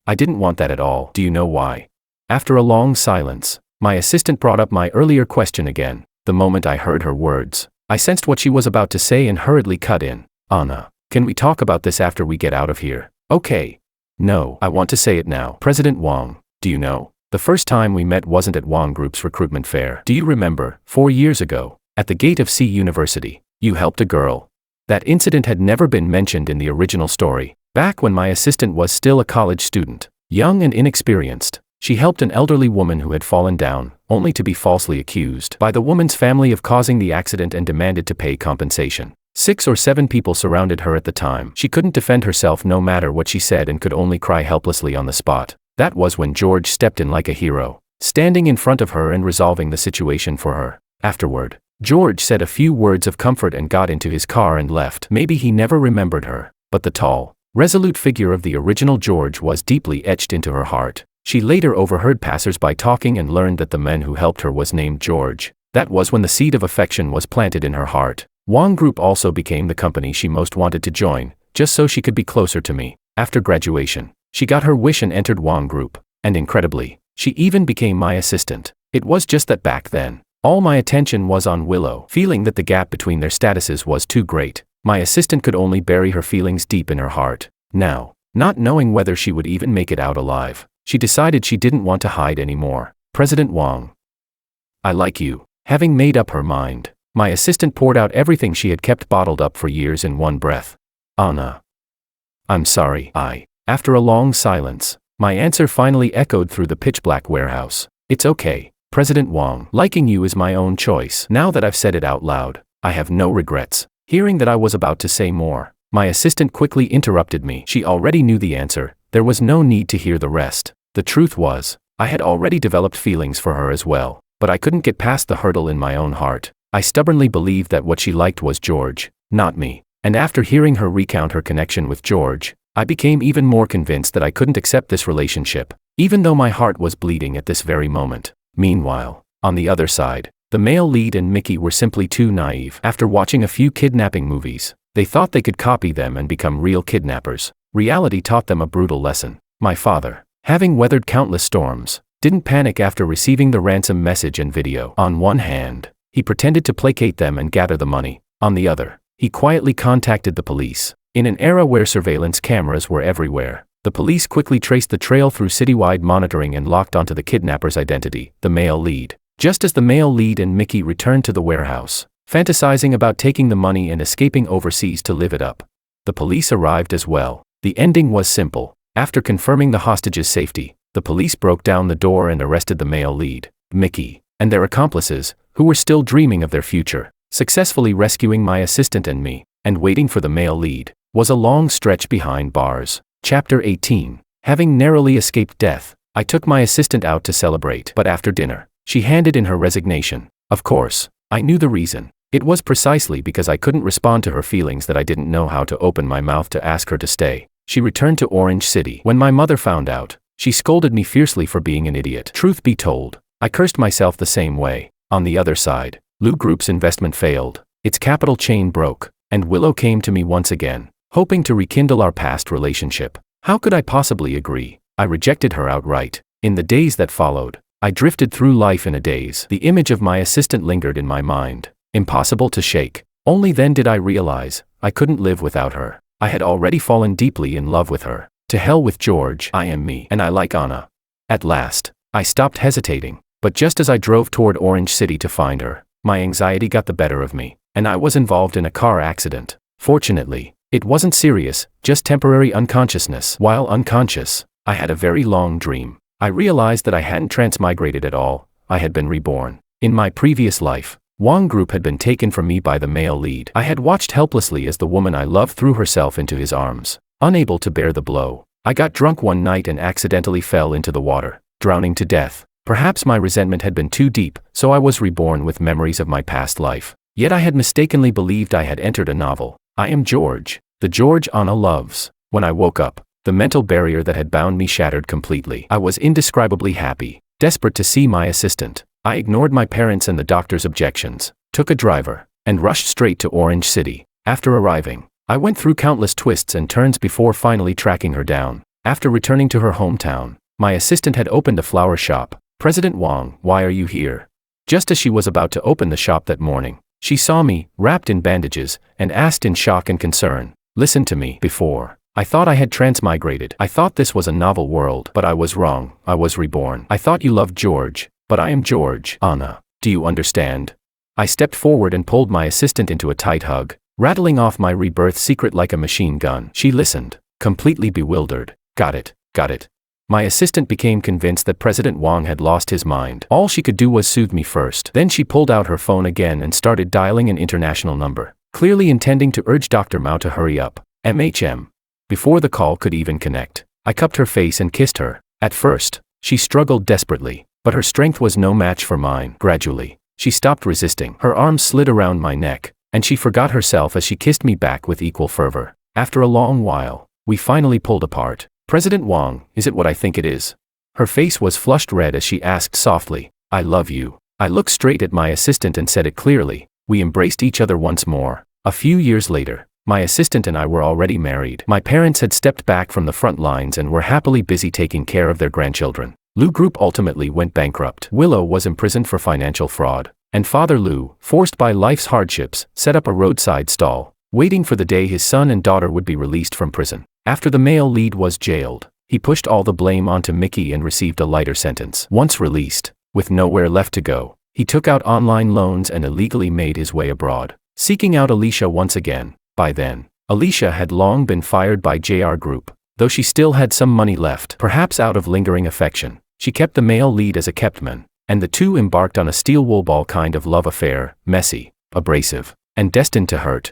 I didn't want that at all. Do you know why? After a long silence, my assistant brought up my earlier question again. The moment I heard her words, I sensed what she was about to say and hurriedly cut in. Anna, can we talk about this after we get out of here? Okay. No, I want to say it now. President Wang, do you know, the first time we met wasn't at Wang Group's recruitment fair. Do you remember, 4 years ago, at the gate of C University, you helped a girl? That incident had never been mentioned in the original story. Back when my assistant was still a college student, young and inexperienced, she helped an elderly woman who had fallen down, only to be falsely accused by the woman's family of causing the accident and demanded to pay compensation. 6 or 7 people surrounded her at the time. She couldn't defend herself no matter what she said and could only cry helplessly on the spot. That was when George stepped in like a hero, standing in front of her and resolving the situation for her. Afterward, George said a few words of comfort and got into his car and left. Maybe he never remembered her, but the tall, resolute figure of the original George was deeply etched into her heart. She later overheard passers-by talking and learned that the man who helped her was named George. That was when the seed of affection was planted in her heart. Wang Group also became the company she most wanted to join, just so she could be closer to me. After graduation, she got her wish and entered Wang Group, and incredibly, she even became my assistant. It was just that back then, all my attention was on Willow. Feeling that the gap between their statuses was too great, my assistant could only bury her feelings deep in her heart. Now, not knowing whether she would even make it out alive, she decided she didn't want to hide anymore. President Wang, I like you. Having made up her mind, my assistant poured out everything she had kept bottled up for years in one breath. Anna. I'm sorry. After a long silence, my answer finally echoed through the pitch-black warehouse. It's okay, President Wang. Liking you is my own choice. Now that I've said it out loud, I have no regrets. Hearing that I was about to say more, my assistant quickly interrupted me. She already knew the answer. There was no need to hear the rest. The truth was, I had already developed feelings for her as well, but I couldn't get past the hurdle in my own heart. I stubbornly believed that what she liked was George, not me. And after hearing her recount her connection with George, I became even more convinced that I couldn't accept this relationship, even though my heart was bleeding at this very moment. Meanwhile, on the other side, the male lead and Mickey were simply too naive. After watching a few kidnapping movies, They thought they could copy them and become real kidnappers. Reality taught them a brutal lesson. My father, having weathered countless storms, didn't panic after receiving the ransom message and video. On one hand, he pretended to placate them and gather the money. On the other, he quietly contacted the police. In an era where surveillance cameras were everywhere, the police quickly traced the trail through citywide monitoring and locked onto the kidnapper's identity, the male lead. Just as the male lead and Mickey returned to the warehouse, fantasizing about taking the money and escaping overseas to live it up, the police arrived as well. The ending was simple. After confirming the hostage's safety, the police broke down the door and arrested the male lead, Mickey, and their accomplices, who were still dreaming of their future. Successfully rescuing my assistant and me, and waiting for the male lead, was a long stretch behind bars. Chapter 18. Having narrowly escaped death, I took my assistant out to celebrate. But after dinner, she handed in her resignation. Of course, I knew the reason. It was precisely because I couldn't respond to her feelings that I didn't know how to open my mouth to ask her to stay. She returned to Orange City. When my mother found out, she scolded me fiercely for being an idiot. Truth be told, I cursed myself the same way. On the other side, Liu Group's investment failed, its capital chain broke, and Willow came to me once again, hoping to rekindle our past relationship. How could I possibly agree? I rejected her outright. In the days that followed, I drifted through life in a daze. The image of my assistant lingered in my mind, impossible to shake. Only then did I realize I couldn't live without her. I had already fallen deeply in love with her. To hell with George, I am me, and I like Anna. At last, I stopped hesitating, but just as I drove toward Orange City to find her, my anxiety got the better of me, and I was involved in a car accident. Fortunately, it wasn't serious, just temporary unconsciousness. While unconscious, I had a very long dream. I realized that I hadn't transmigrated at all, I had been reborn. In my previous life, Wang Group had been taken from me by the male lead. I had watched helplessly as the woman I loved threw herself into his arms. Unable to bear the blow, I got drunk one night and accidentally fell into the water, drowning to death. Perhaps my resentment had been too deep, so I was reborn with memories of my past life. Yet I had mistakenly believed I had entered a novel. I am George, the George Anna loves. When I woke up, the mental barrier that had bound me shattered completely. I was indescribably happy, desperate to see my assistant. I ignored my parents' and the doctor's objections, took a driver, and rushed straight to Orange City. After arriving, I went through countless twists and turns before finally tracking her down. After returning to her hometown, my assistant had opened a flower shop. President Wang, why are you here? Just as she was about to open the shop that morning, she saw me, wrapped in bandages, and asked in shock and concern, listen to me. Before, I thought I had transmigrated. I thought this was a novel world, but I was wrong. I was reborn. I thought you loved George, but I am George. Anna, do you understand? I stepped forward and pulled my assistant into a tight hug, rattling off my rebirth secret like a machine gun. She listened, completely bewildered. Got it, got it. My assistant became convinced that President Wang had lost his mind. All she could do was soothe me first. Then she pulled out her phone again and started dialing an international number, clearly intending to urge Dr. Mao to hurry up. MHM. Before the call could even connect, I cupped her face and kissed her. At first, she struggled desperately, but her strength was no match for mine. Gradually, she stopped resisting. Her arms slid around my neck, and she forgot herself as she kissed me back with equal fervor. After a long while, we finally pulled apart. President Wang, is it what I think it is? Her face was flushed red as she asked softly, I love you. I looked straight at my assistant and said it clearly. We embraced each other once more. A few years later, my assistant and I were already married. My parents had stepped back from the front lines and were happily busy taking care of their grandchildren. Liu Group ultimately went bankrupt. Willow was imprisoned for financial fraud, and Father Liu, forced by life's hardships, set up a roadside stall, waiting for the day his son and daughter would be released from prison. After the male lead was jailed, he pushed all the blame onto Mickey and received a lighter sentence. Once released, with nowhere left to go, he took out online loans and illegally made his way abroad, seeking out Alicia once again. By then, Alicia had long been fired by JR Group, though she still had some money left. Perhaps out of lingering affection, she kept the male lead as a keptman, and the two embarked on a steel wool ball kind of love affair, messy, abrasive, and destined to hurt.